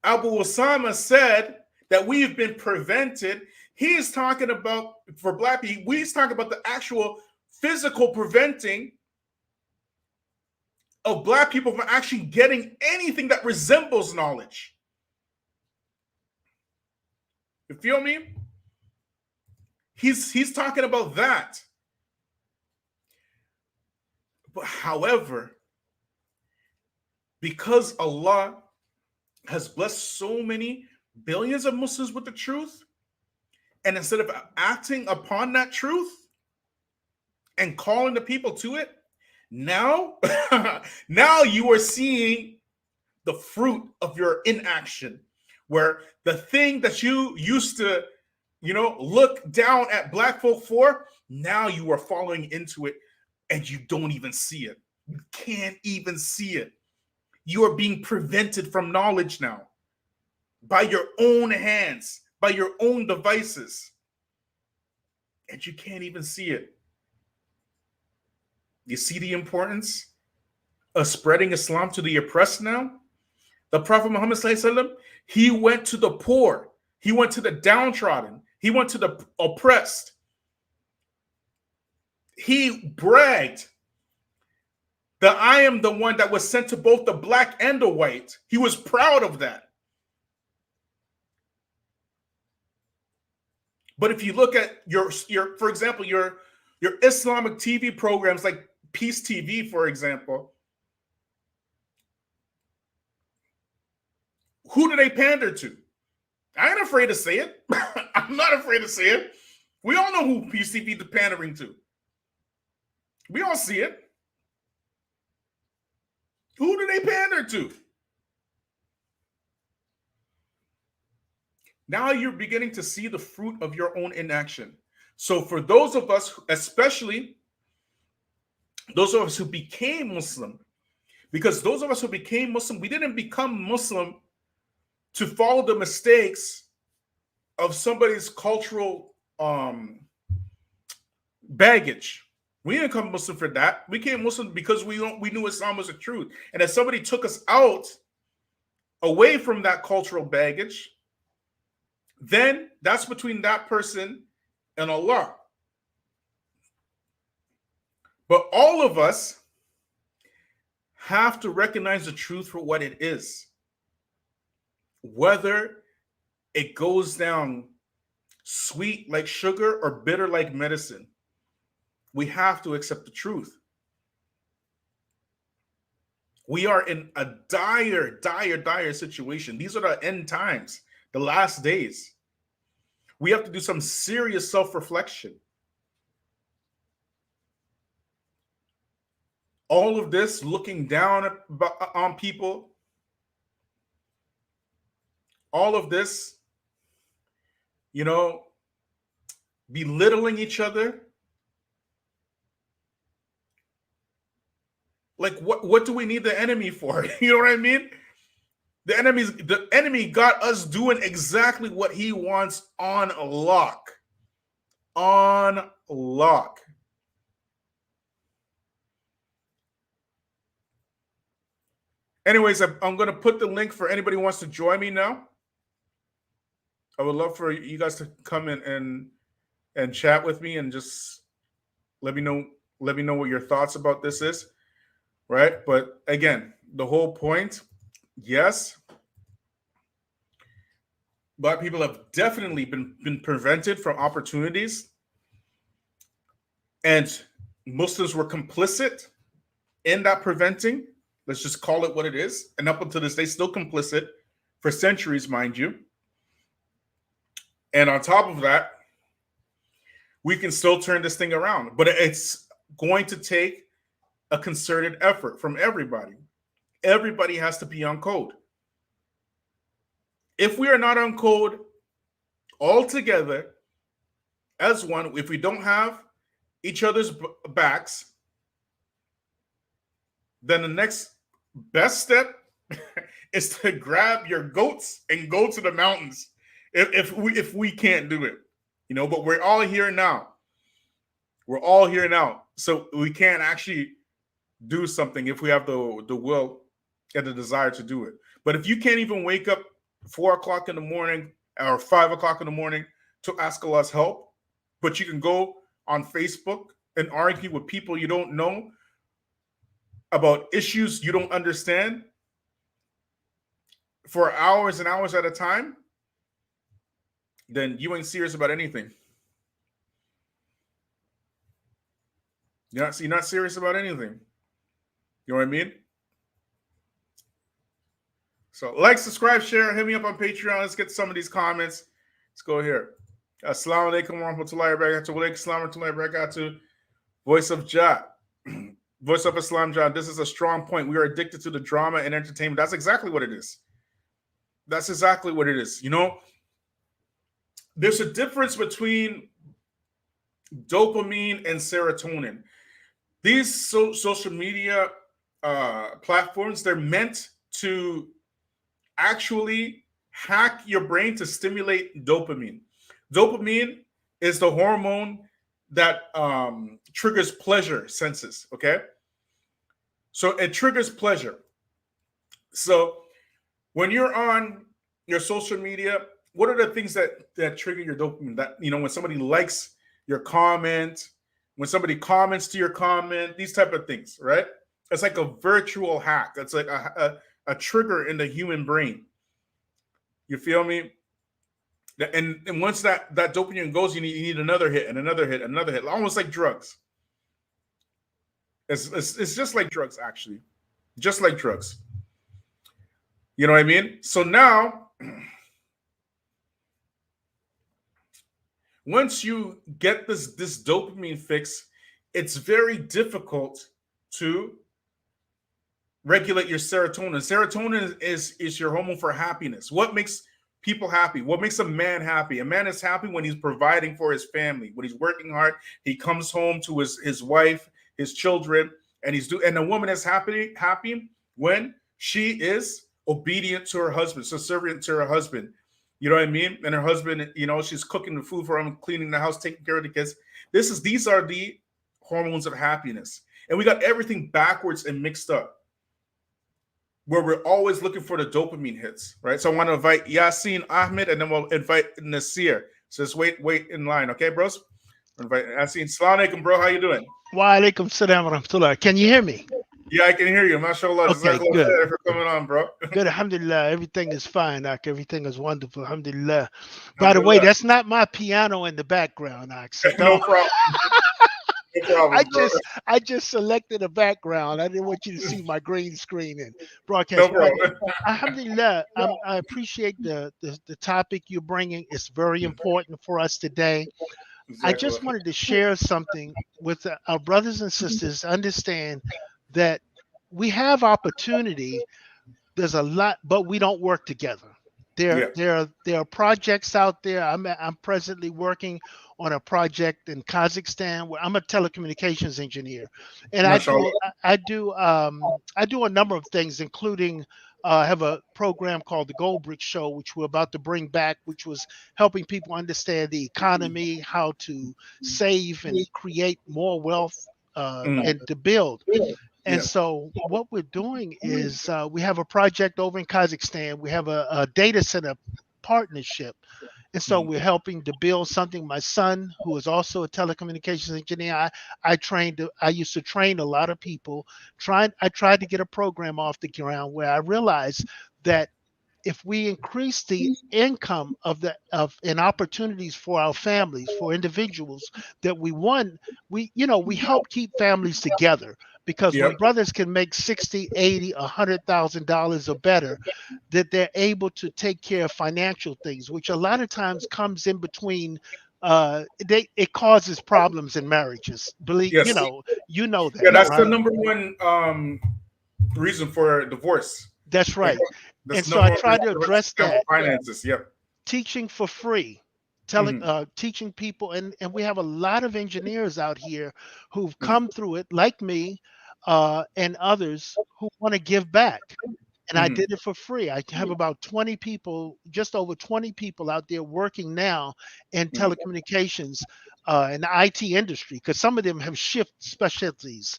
Abu Usamah said that we've been prevented, he's talking about, for Black people, he's talking about the actual physical preventing of Black people from actually getting anything that resembles knowledge. You feel me? He's talking about that. But however, because Allah has blessed so many billions of Muslims with the truth, and instead of acting upon that truth and calling the people to it, now you are seeing the fruit of your inaction, where the thing that you used to, look down at Black folk for, now you are falling into it and you don't even see it. You can't even see it. You are being prevented from knowledge now by your own hands, by your own devices, and you can't even see it. You see the importance of spreading Islam to the oppressed now? The Prophet Muhammad ﷺ, he went to the poor, he went to the downtrodden, he went to the oppressed. He bragged that I am the one that was sent to both the black and the white. He was proud of that. But if you look at your for example, your Islamic TV programs like Peace TV, for example, who do they pander to? I ain't afraid to say it. I'm not afraid to say it. We all know who Peace TV is pandering to. We all see it. Who do they pander to? Now you're beginning to see the fruit of your own inaction. So for those of us, especially those of us who became Muslim, because those of us who became Muslim, we didn't become Muslim to follow the mistakes of somebody's cultural baggage. We didn't become Muslim for that. We became Muslim because we knew Islam was the truth. And if somebody took us out away from that cultural baggage, then that's between that person and Allah. But all of us have to recognize the truth for what it is. Whether it goes down sweet like sugar or bitter like medicine, we have to accept the truth. We are in a dire situation. These are the end times, the last days. We have to do some serious self-reflection. All of this looking down on people, all of this, belittling each other. Like, what do we need the enemy for? You know what I mean? The enemy got us doing exactly what he wants on lock. On lock. Anyways, I'm going to put the link for anybody who wants to join me now. I would love for you guys to come in and chat with me and just let me know what your thoughts about this is. Right? But again, the whole point, yes, Black people have definitely been prevented from opportunities, and Muslims were complicit in that preventing. Let's just call it what it is. And up until this day, still complicit for centuries, mind you. And on top of that, we can still turn this thing around. But it's going to take a concerted effort from everybody. Everybody has to be on code. If we are not on code all together as one, if we don't have each other's backs, then the next best step is to grab your goats and go to the mountains. If we can't do it, but we're all here now. We're all here now. So we can't actually do something if we have the will and the desire to do it. But if you can't even wake up 4 o'clock in the morning or 5 o'clock in the morning to ask Allah's help, but you can go on Facebook and argue with people you don't know about issues you don't understand for hours and hours at a time, then you ain't serious about anything. You're not serious about anything. You know what I mean? So like, subscribe, share, hit me up on Patreon. Let's get some of these comments. Let's go here. Assalamu alaikum wa rahmatullahi wa barakatuh. Wa alaikum assalam wa rahmatullahi wa barakatuh. Voice of Jah. Voice of Islam, John. This is a strong point. We are addicted to the drama and entertainment. That's exactly what it is. That's exactly what it is. There's a difference between dopamine and serotonin. These social media platforms, they're meant to actually hack your brain to stimulate dopamine. Dopamine is the hormone that triggers pleasure senses, okay? So it triggers pleasure. So when you're on your social media, what are the things that trigger your dopamine? That, when somebody likes your comment, when somebody comments to your comment, these type of things, right? It's like a virtual hack. It's like a trigger in the human brain. You feel me? And once that dopamine goes, you need another hit and another hit, another hit, almost like drugs. It's just like drugs, actually, just like drugs. You know what I mean? So now, once you get this dopamine fix, it's very difficult to regulate your serotonin. Serotonin is your hormone for happiness. What makes people happy? What makes a man happy? A man is happy when he's providing for his family, when he's working hard. He comes home to his wife, his children, and and a woman is happy when she is obedient to her husband, subservient to her husband. You know what I mean? And her husband, she's cooking the food for him, cleaning the house, taking care of the kids. These are the hormones of happiness. And we got everything backwards and mixed up, where we're always looking for the dopamine hits, right? So I want to invite Yasin Ahmed, and then we'll invite Nasir. So just wait in line, okay, bros? Invite Yasin. Salaam Alaikum, bro. How you doing? Wa alaikum salam wa rahmatullah. Can you hear me? Yeah, I can hear you. MashaAllah. Okay, good. For coming on, bro. Good, alhamdulillah. Everything is fine, Ak. Everything is wonderful, alhamdulillah. By the way, that's not my piano in the background, Ak. So No problem. No problem, I just selected a background. I didn't want you to see my green screen and broadcast. No problem. Alhamdulillah, I appreciate the topic you're bringing. It's very important for us today. Exactly. I just wanted to share something with our brothers and sisters. Understand that we have opportunity. There's a lot, but we don't work together. There are projects out there. I'm presently working on a project in Kazakhstan where I'm a telecommunications engineer, and I do a number of things, including have a program called the Gold Brick Show, which we're about to bring back, which was helping people understand the economy, how to save and create more wealth and to build. And so what we're doing is we have a project over in Kazakhstan. We have a data center partnership. And so we're helping to build something. My son, who is also a telecommunications engineer, I used to train a lot of people. I tried to get a program off the ground where I realized that if we increase the income and opportunities for our families, for individuals, that we help keep families together. Because when brothers can make $60,000, $80,000, $100,000 or better, that they're able to take care of financial things, which a lot of times comes in between. It causes problems in marriages. Believe Yes. you know that. Yeah, that's right? the number one reason for divorce. That's right. And so I try to address that. Finances. Yep. Teaching for free. Teaching people, and we have a lot of engineers out here who've come through it, like me, and others who want to give back. And I did it for free. I have about 20 people, just over 20 people out there working now in telecommunications in the IT industry, because some of them have shifted specialties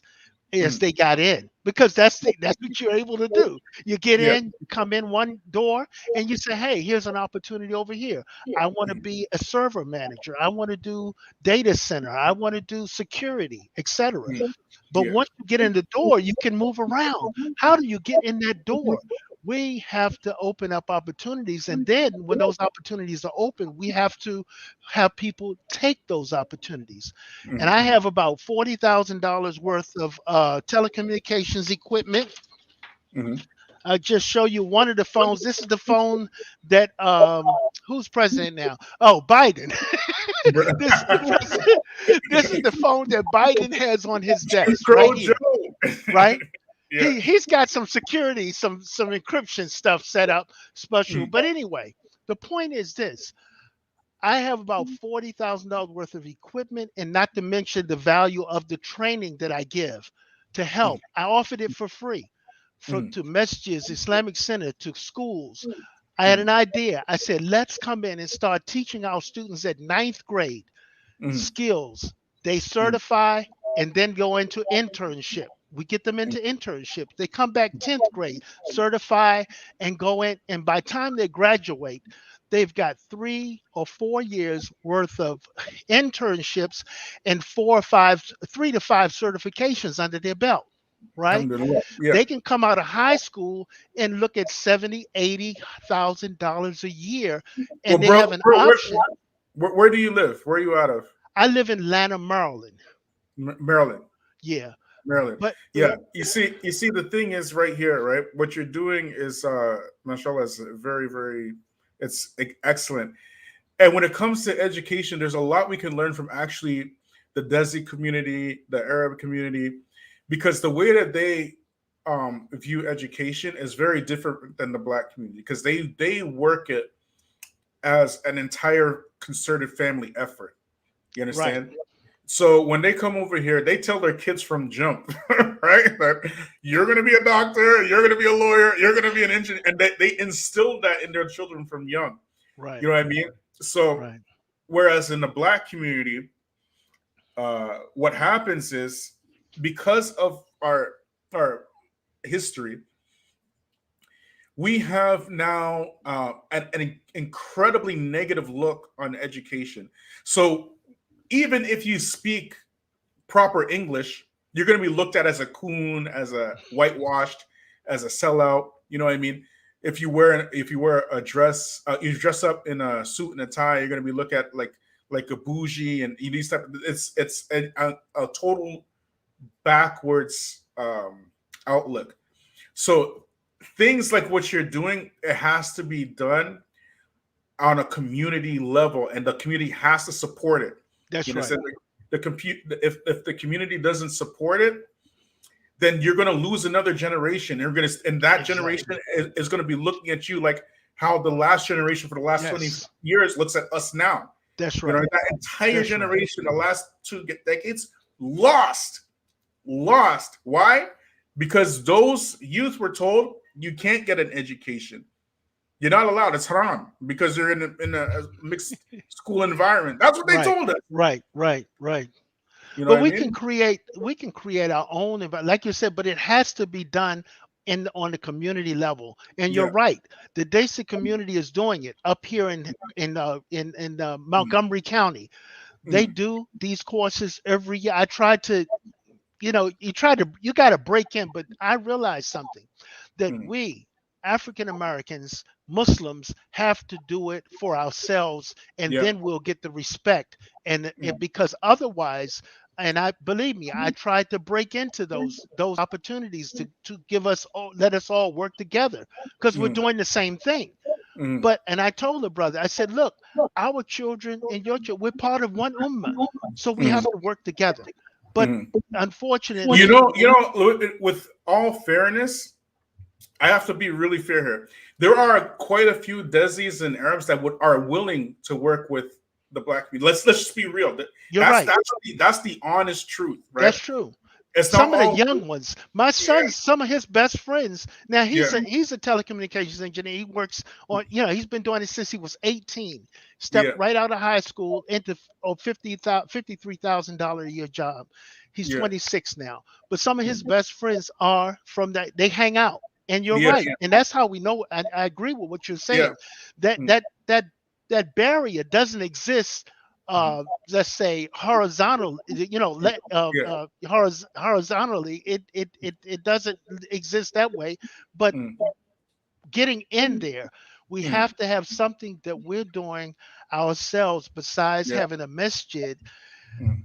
as they got in, because that's what you're able to do. You get in, you come in one door, and you say, hey, here's an opportunity over here. I want to be a server manager. I want to do data center. I want to do security, etc. But once you get in the door, you can move around. How do you get in that door? We have to open up opportunities. And then when those opportunities are open, we have to have people take those opportunities. And I have about $40,000 worth of telecommunications equipment. I'll just show you one of the phones. This is the phone that who's president now? Oh, Biden. This is the phone that Biden has on his desk right here. Right? Yeah. He's got some security, some encryption stuff set up special. But anyway, the point is this. I have about $40,000 worth of equipment, and not to mention the value of the training that I give to help. I offered it for free to masjids, Islamic Center, to schools. I had an idea. I said, let's come in and start teaching our students at 9th grade skills. They certify and then go into internship. We get them into internships. They come back 10th grade, certify, and go in. And by the time they graduate, they've got 3 or 4 years worth of internships and 3 to 5 certifications under their belt. right? Yeah. They can come out of high school and look at $70,000, $80,000 a year, Well, and they bro, have an option. where do you live? Where are you out of? I live in Lanham, Maryland. Maryland. Yeah, Maryland. but Yeah. You see, the thing is right here, right? What you're doing is, mashallah, is very, very, it's excellent. And when it comes to education, there's a lot we can learn from actually the Desi community, the Arab community, because the way that they view education is very different than the Black community, because they work it as an entire concerted family effort. You understand? Right. So when they come over here, they tell their kids from jump, right? That you're going to be a doctor, you're going to be a lawyer, you're going to be an engineer, and they instill that in their children from young. Right. You know what I mean? So, right. Whereas in the Black community, what happens is, because of our history, we have now an incredibly negative look on education. So even if you speak proper English, you're going to be looked at as a coon, as a whitewashed, as a sellout. You know what I mean? If you wear a dress, you dress up in a suit and a tie, you're going to be looked at like a bougie, and these type. It's a total backwards outlook. So things like what you're doing, it has to be done on a community level, and the community has to support it. That's right. If the community doesn't support it, then you're going to lose another generation. And that generation is going to be looking at you like how the last generation for the last 20 years looks at us now. That's right. You know, that entire generation, the last 2 decades, lost. Why? Because those youth were told you can't get an education. You're not allowed. It's haram because you're in a mixed school environment. That's what they told us. Right. You know, but we can create our own, like you said, but it has to be done on the community level. And you're right. The Desi community is doing it up here in Montgomery County. They do these courses every year. I tried to, you got to break in, but I realized something, that we African Americans, Muslims, have to do it for ourselves, and then we'll get the respect. And because otherwise, and believe me, I tried to break into those opportunities to give us let us all work together, because we're doing the same thing. But I told the brother, I said, look, our children and your children, we're part of one ummah, so we have to work together. But unfortunately, you know, with all fairness, I have to be really fair here. There are quite a few Desis and Arabs that are willing to work with the Black community. Let's just be real. You're right. That's the honest truth, right? That's true. It's some of the young ones. My son, some of his best friends. Now he's a telecommunications engineer. He works on, he's been doing it since he was 18. Stepped right out of high school into a $53,000 a year job. He's 26 now. But some of his best friends are from that. They hang out. And you're right. And that's how we know. And I agree with what you're saying. That barrier doesn't exist. Let's say horizontal, horizontally, it doesn't exist that way. But getting in there, we have to have something that we're doing ourselves besides having a masjid,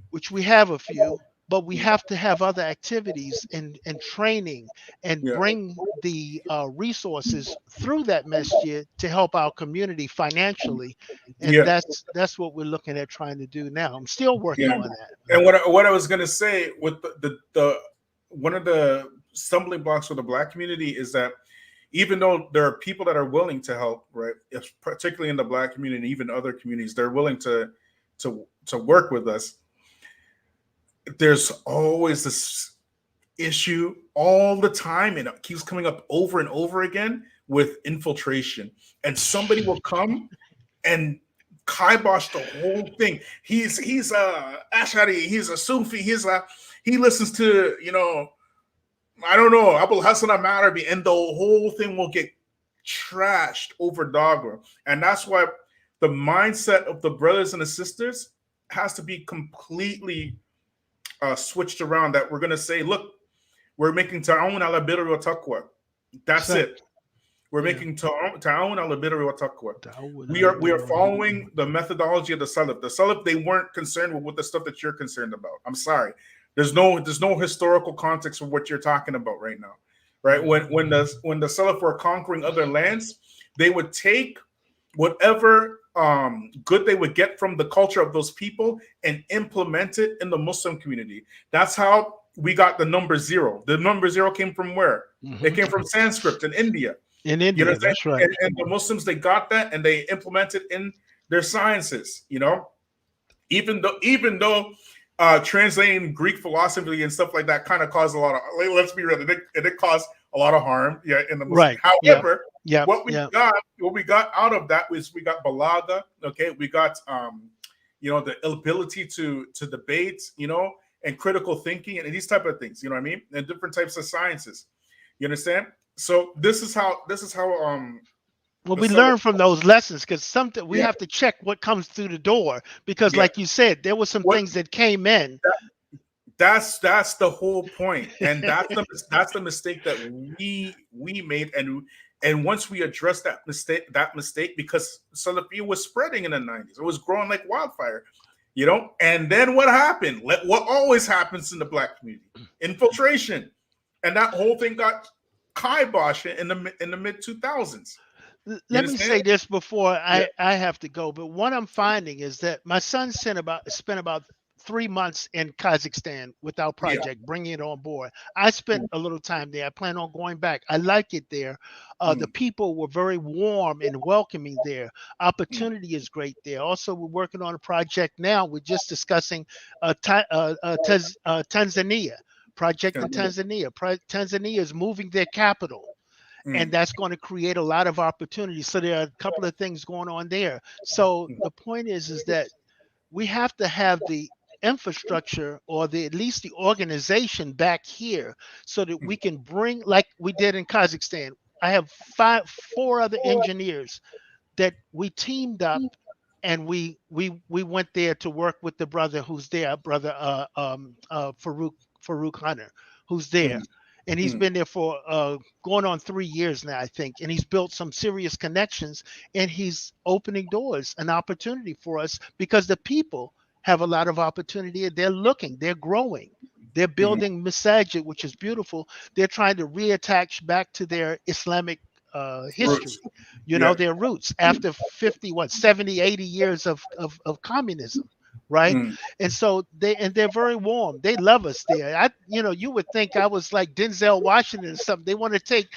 which we have a few. But we have to have other activities and training and bring the resources through that masjid to help our community financially. And that's what we're looking at trying to do now. I'm still working on that. And what I was going to say with the one of the stumbling blocks for the Black community is that even though there are people that are willing to help, right, particularly in the Black community, even other communities, they're willing to work with us. There's always this issue all the time, and it keeps coming up over and over again with infiltration. And somebody will come and kibosh the whole thing. He's a Ash'ari, he's a Sufi, he listens to, I don't know, Abul Hassan al-Marabi, and the whole thing will get trashed over dogma. And that's why the mindset of the brothers and the sisters has to be completely switched around, that we're going to say, look, we're making ta'awun ala birri wa taqwa. That's So- it. We're Yeah. making ta'awun ala birri wa taqwa. Ta'awun We ala are birri wa following the methodology of the Salaf. The Salaf, they weren't concerned with the stuff that you're concerned about. I'm sorry. There's no historical context for what you're talking about right now. Right? When the Salaf were conquering other lands, they would take whatever good they would get from the culture of those people and implement it in the Muslim community. That's how we got the number 0. The number 0 came from where? Mhm. It came from Sanskrit in India. In You India, know what I'm that's saying? right. And the Muslims, they got that and they implemented in their sciences, you know, even though translating Greek philosophy and stuff like that kind of caused a lot of, let's be real, it caused a lot of harm, in the Muslim. Right. However, Yeah. what we got out of that was we got balaga, okay, we got the ability to debate, and critical thinking and these type of things, you know what I mean, and different types of sciences. You understand? So this is how Well, we learn from those lessons because something we have to check what comes through the door because, like you said, there were some things that came in. That's the whole point, and that's the mistake that we made, and once we addressed that mistake, because Salafi was spreading in the 90s, it was growing like wildfire, and then what happened? What always happens in the Black community? Infiltration, and that whole thing got kiboshed in the mid 2000s. Let me say this before I have to go, but what I'm finding is that my son spent about 3 months in Kazakhstan with our project, bringing it on board. I spent a little time there. I plan on going back. I like it there. The people were very warm and welcoming there. Opportunity is great there. Also, we're working on a project now. We're just discussing Tanzania. Project in Tanzania. Tanzania is moving their capital. And that's going to create a lot of opportunities. So there are a couple of things going on there. So the point is that we have to have the infrastructure or at least the organization back here so that we can bring, like we did in Kazakhstan. I have 4 other engineers that we teamed up and we went there to work with the brother who's there, brother Farouk Hunter, who's there. And he's been there for going on 3 years now, I think. And he's built some serious connections and he's opening doors, an opportunity for us because the people have a lot of opportunity. They're looking, they're growing. They're building masajid, which is beautiful. They're trying to reattach back to their Islamic history, their roots after 70, 80 years of communism. Right. And so they're very warm. They love us there. You would think I was like Denzel Washington or something. They want to take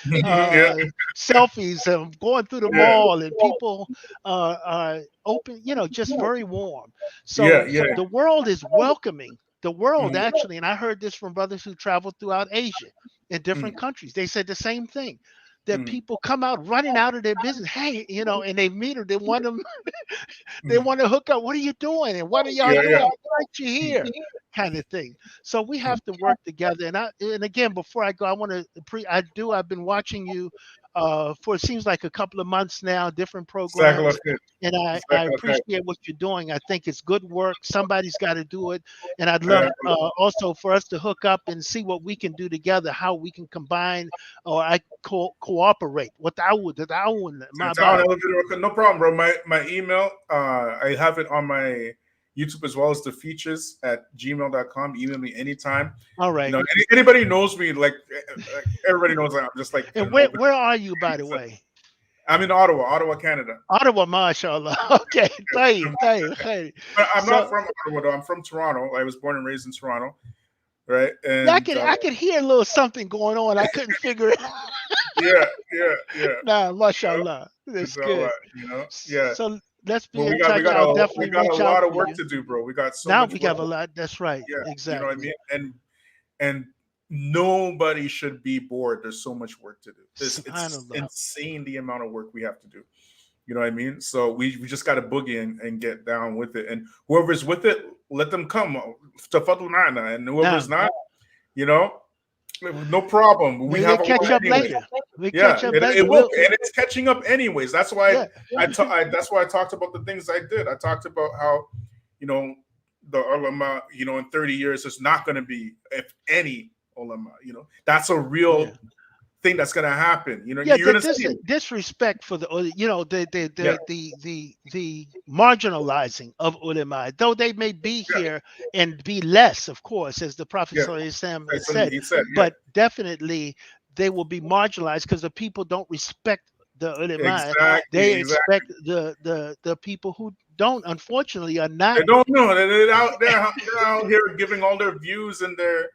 selfies of going through the mall and people are open, just very warm. So the world is welcoming. The world actually, and I heard this from brothers who traveled throughout Asia in different countries. They said the same thing. That people come out running out of their business. Hey, and they meet her. They want them. They want to hook up. What are you doing? And what are y'all doing? Why aren't you here? Kind of thing. So we have to work together. And again, before I go, I want to I've been watching you for it seems like a couple of months now, different programs. And I appreciate what you're doing. I think it's good work. Somebody's got to do it. And I'd love also for us to hook up and see what we can do together, how we can combine or cooperate. No problem, bro. My email, I have it on my YouTube as well as the Feachaz at gmail.com. Email me anytime. All right. Anybody knows me, like everybody knows I'm just like. And where are you, by the way? I'm in Ottawa, Canada. Ottawa, mashallah. Okay. Thank you. But I'm not from Ottawa, though. I'm from Toronto. I was born and raised in Toronto. Right. And I could hear a little something going on. I couldn't figure it out. Yeah. Nah, mashallah. That's good. Yeah. So let's be in touch. I'll definitely reach out. We got a lot of work to do, bro. We got so much we have a lot. That's right. Yeah, exactly. You know what I mean? And nobody should be bored. There's so much work to do. It's insane the amount of work we have to do. You know what I mean? So we just got to boogie and get down with it. And whoever's with it, let them come. And whoever's not, no problem. We'll catch up later. It will, and it's catching up anyways. That's why that's why I talked about the things I did. I talked about how, the ulama, in 30 years, there's not going to be, if any, ulama. You know, that's a real thing that's going to happen. You know, Yeah, you're going to see it. disrespect for the, you know, Yeah. the marginalizing of ulama, though they may be Yeah. here and be less, of course, as the Prophet Yeah. ﷺ That's said, something he said. Yeah. but definitely they will be marginalized because the people don't respect the ulama. Exactly. They Exactly. expect the people who don't, unfortunately, are not. They don't know. They're out here giving all their views and their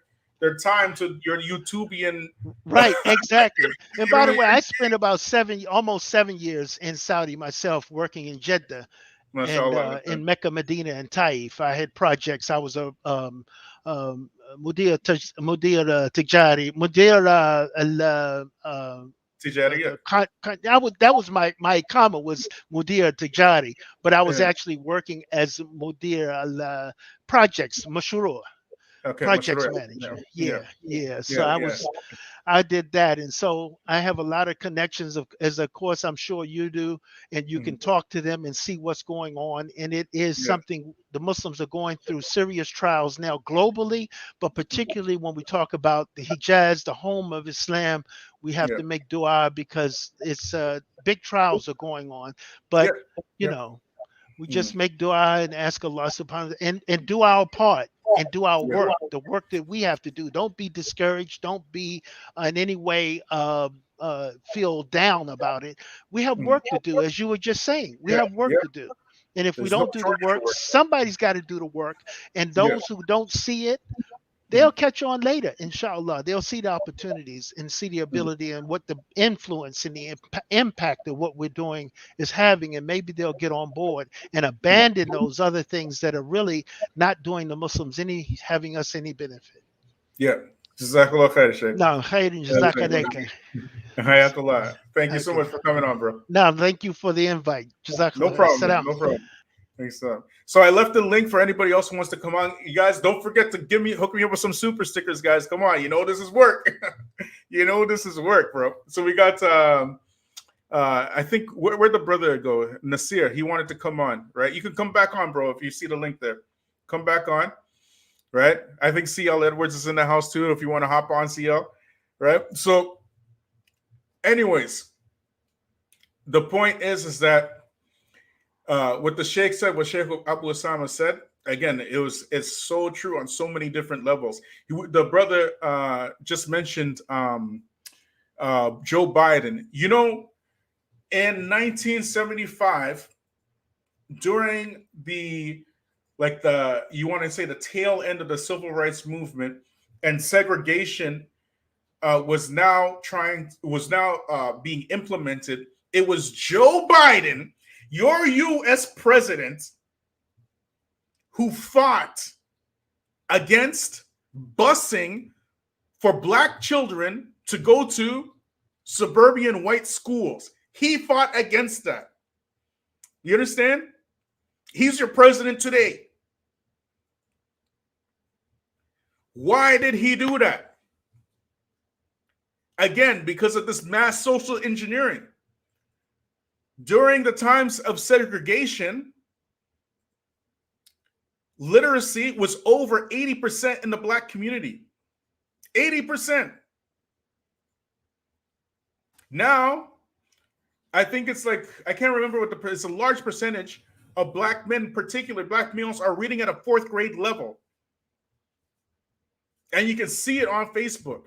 time to your YouTubian. Right, exactly. And You know by what I the mean? way, I spent about almost 7 years in Saudi myself, working in Jeddah and MashaAllah. in Mecca, Medina, and Taif. I had projects. I was a mudir tijari, mudir Tijariya. that was my comma was mudir tijari, but I was Yeah. actually working as mudir al projects, mashurur, Okay. projects Mashruh. manager. Yeah. Yeah. So Yeah. Yeah. I did that. And so I have a lot of connections as of course I'm sure you do, and you can talk to them and see what's going on. And it is something the Muslims are going through serious trials now globally, but particularly when we talk about the Hijaz, the home of Islam, we have to make dua because it's big trials are going on. But you know, we just make dua and ask Allah subhanahu wa ta'ala and do our part and do our work, the work that we have to do. Don't be discouraged. Don't be in any way feel down about it. We have work to do, as you were just saying. We have work to do. And if we There's no don't do the shortage of work, work. somebody's got to do the work. And those who don't see it, they'll catch on later, inshallah. They'll see the opportunities and see the ability and what the influence and the impact of what we're doing is having. And maybe they'll get on board and abandon those other things that are really not doing the Muslims having us any benefit. Yeah. Jazakallah khair, Sheikh. No, khairin, jazakallah. Hayakallah. Thank you so much for coming on, bro. No, thank you for the invite. Jazakallah. No problem. Salam. No problem. Thanks. So I left the link for anybody else who wants to come on. You guys, don't forget to hook me up with some super stickers, guys. Come on, you know this is work. You know this is work, bro. So we got I think where'd the brother go? Nasir. He wanted to come on, right? You can come back on, bro, if you see the link there. Come back on, right? I think CL Edwards is in the house too. If you want to hop on, CL, right? So, anyways, the point is that. What the Sheikh said, what Sheikh Abu Usamah said, again, it's so true on so many different levels. The brother just mentioned Joe Biden. You know, in 1975, during the tail end of the civil rights movement, and segregation was now being implemented. It was Joe Biden, your U.S. president, who fought against busing for black children to go to suburban white schools. He fought against that. You understand? He's your president today. Why did he do that? Again, because of this mass social engineering. During the times of segregation, literacy was over 80% in the black community. 80%. Now, I think it's like, I can't remember it's a large percentage of black men, particularly black males, are reading at a 4th grade level. And you can see it on Facebook.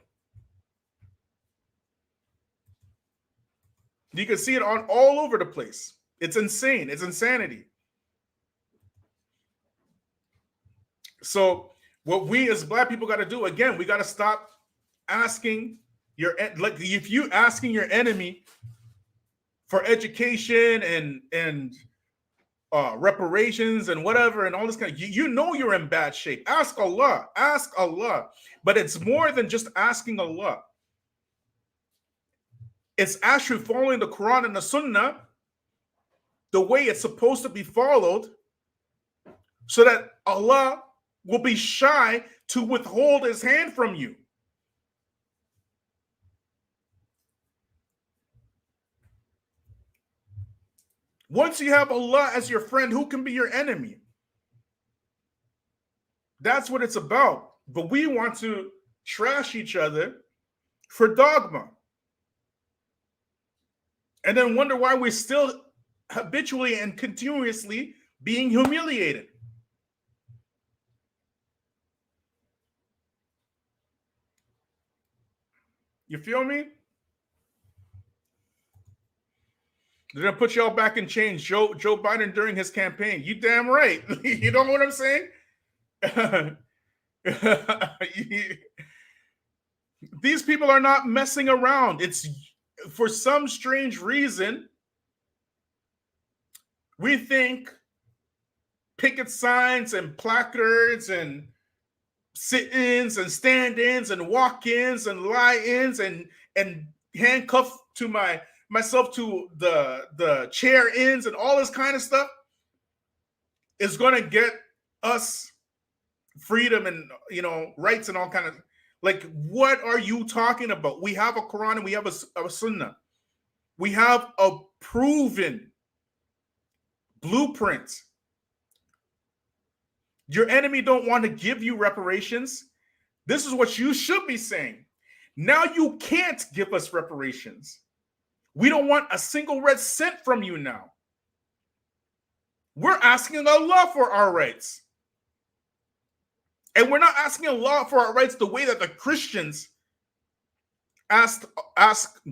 You can see it on all over the place. It's insane. It's insanity. So what we as black people got to do, again, we got to stop asking if you asking your enemy for education and reparations and whatever and all this kind of, you know you're in bad shape. Ask Allah. But it's more than just asking Allah. It's actually following the Quran and the Sunnah the way it's supposed to be followed, so that Allah will be shy to withhold his hand from you. Once you have Allah as your friend, who can be your enemy? That's what it's about. But we want to trash each other for dogma, and then wonder why we're still habitually and continuously being humiliated. You feel me? They're gonna put y'all back in chains. Joe Biden during his campaign. You damn right. You know what I'm saying? These people are not messing around. It's for some strange reason we think picket signs and placards and sit-ins and stand-ins and walk-ins and lie-ins and handcuff to myself to the chair-ins and all this kind of stuff is going to get us freedom and rights and all kind of, like, what are you talking about? We have a Quran and we have a Sunnah. We have a proven blueprint. Your enemy don't want to give you reparations. This is what you should be saying. Now you can't give us reparations. We don't want a single red cent from you now. We're asking Allah for our rights. And we're not asking Allah for our rights the way that the Christians ask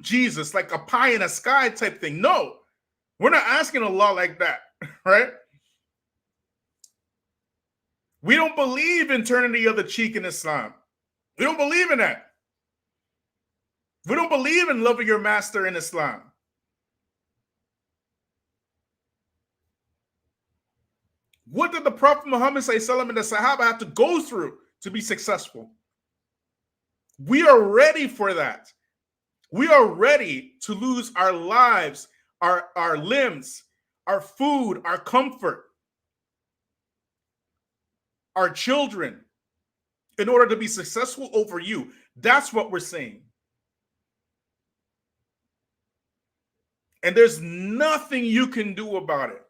Jesus, like a pie in the sky type thing. No, we're not asking Allah like that, right? We don't believe in turning the other cheek in Islam. We don't believe in that. We don't believe in loving your master in Islam. What did the Prophet Muhammad ﷺ and the Sahaba have to go through to be successful? We are ready for that. We are ready to lose our lives, our limbs, our food, our comfort, our children, in order to be successful over you. That's what we're saying. And there's nothing you can do about it.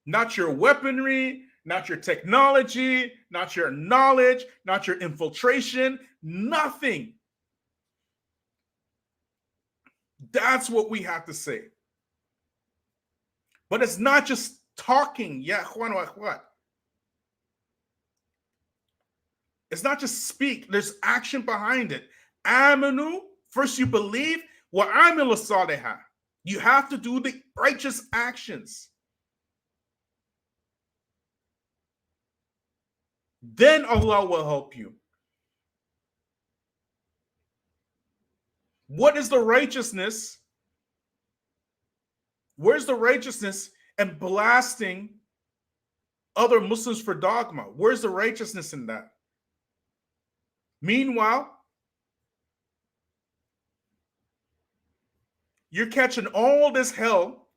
Not your weaponry, not your technology, not your knowledge, not your infiltration, nothing. That's what we have to say. But it's not just talking. Ya ikhwan wa akhwat. It's not just speak. There's action behind it. Amanu, first you believe, wa amilu salihah. You have to do the righteous actions. Then Allah will help you. What is the righteousness? Where's the righteousness in blasting other Muslims for dogma? Where's the righteousness in that? Meanwhile, you're catching all this hell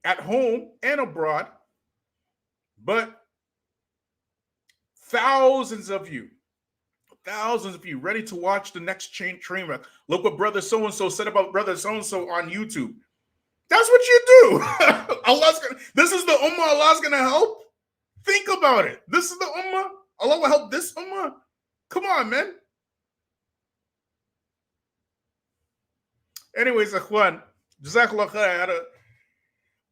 at home and abroad, but thousands of you ready to watch the next train wreck. Look what brother so-and-so said about brother so-and-so on YouTube. That's what you do. This is the ummah Allah's going to help. Think about it. This is the ummah. Allah will help this ummah. Come on, man. Anyways, Akhwan, Jazakallah khair. I had a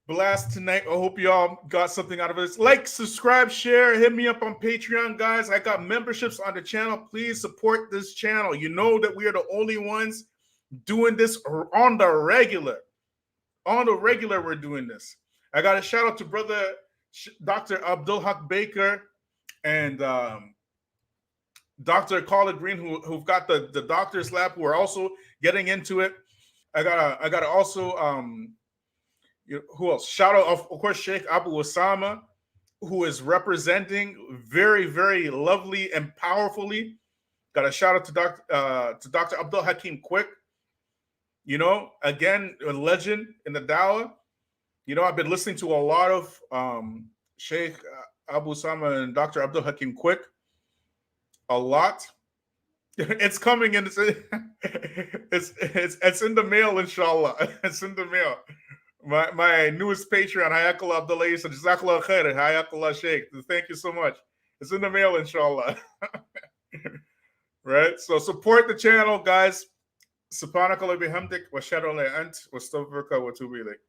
blast tonight. I hope y'all got something out of this. Like, subscribe, share, hit me up on Patreon, guys. I got memberships on the channel. Please support this channel. You know that we are the only ones doing this on the regular. On the regular, we're doing this. I got a shout out to brother Dr. Abdul Haq Baker and Dr. Carla Green, who've got the doctor's lab, who are also getting into it. I got also who else? Shout out, of course, Sheikh Abu Usamah, who is representing very, very lovely and powerfully. Got a shout out to Dr. Abdul Hakim Quick. You know, again, a legend in the Dawah. You know, I've been listening to a lot of Sheikh Abu Usamah and Dr. Abdul Hakim Quick. A lot. It's coming and it's in the mail, inshallah. It's in the mail. My newest Patreon, Hayakallah Abdullah, so Jazakallah khair, Hayakallah Sheikh. Thank you so much. It's in the mail, inshallah. Right? So support the channel, guys. Subhanakallah bihamdik wa shadu la ant wa astaghfiruka wa atubu ilayk.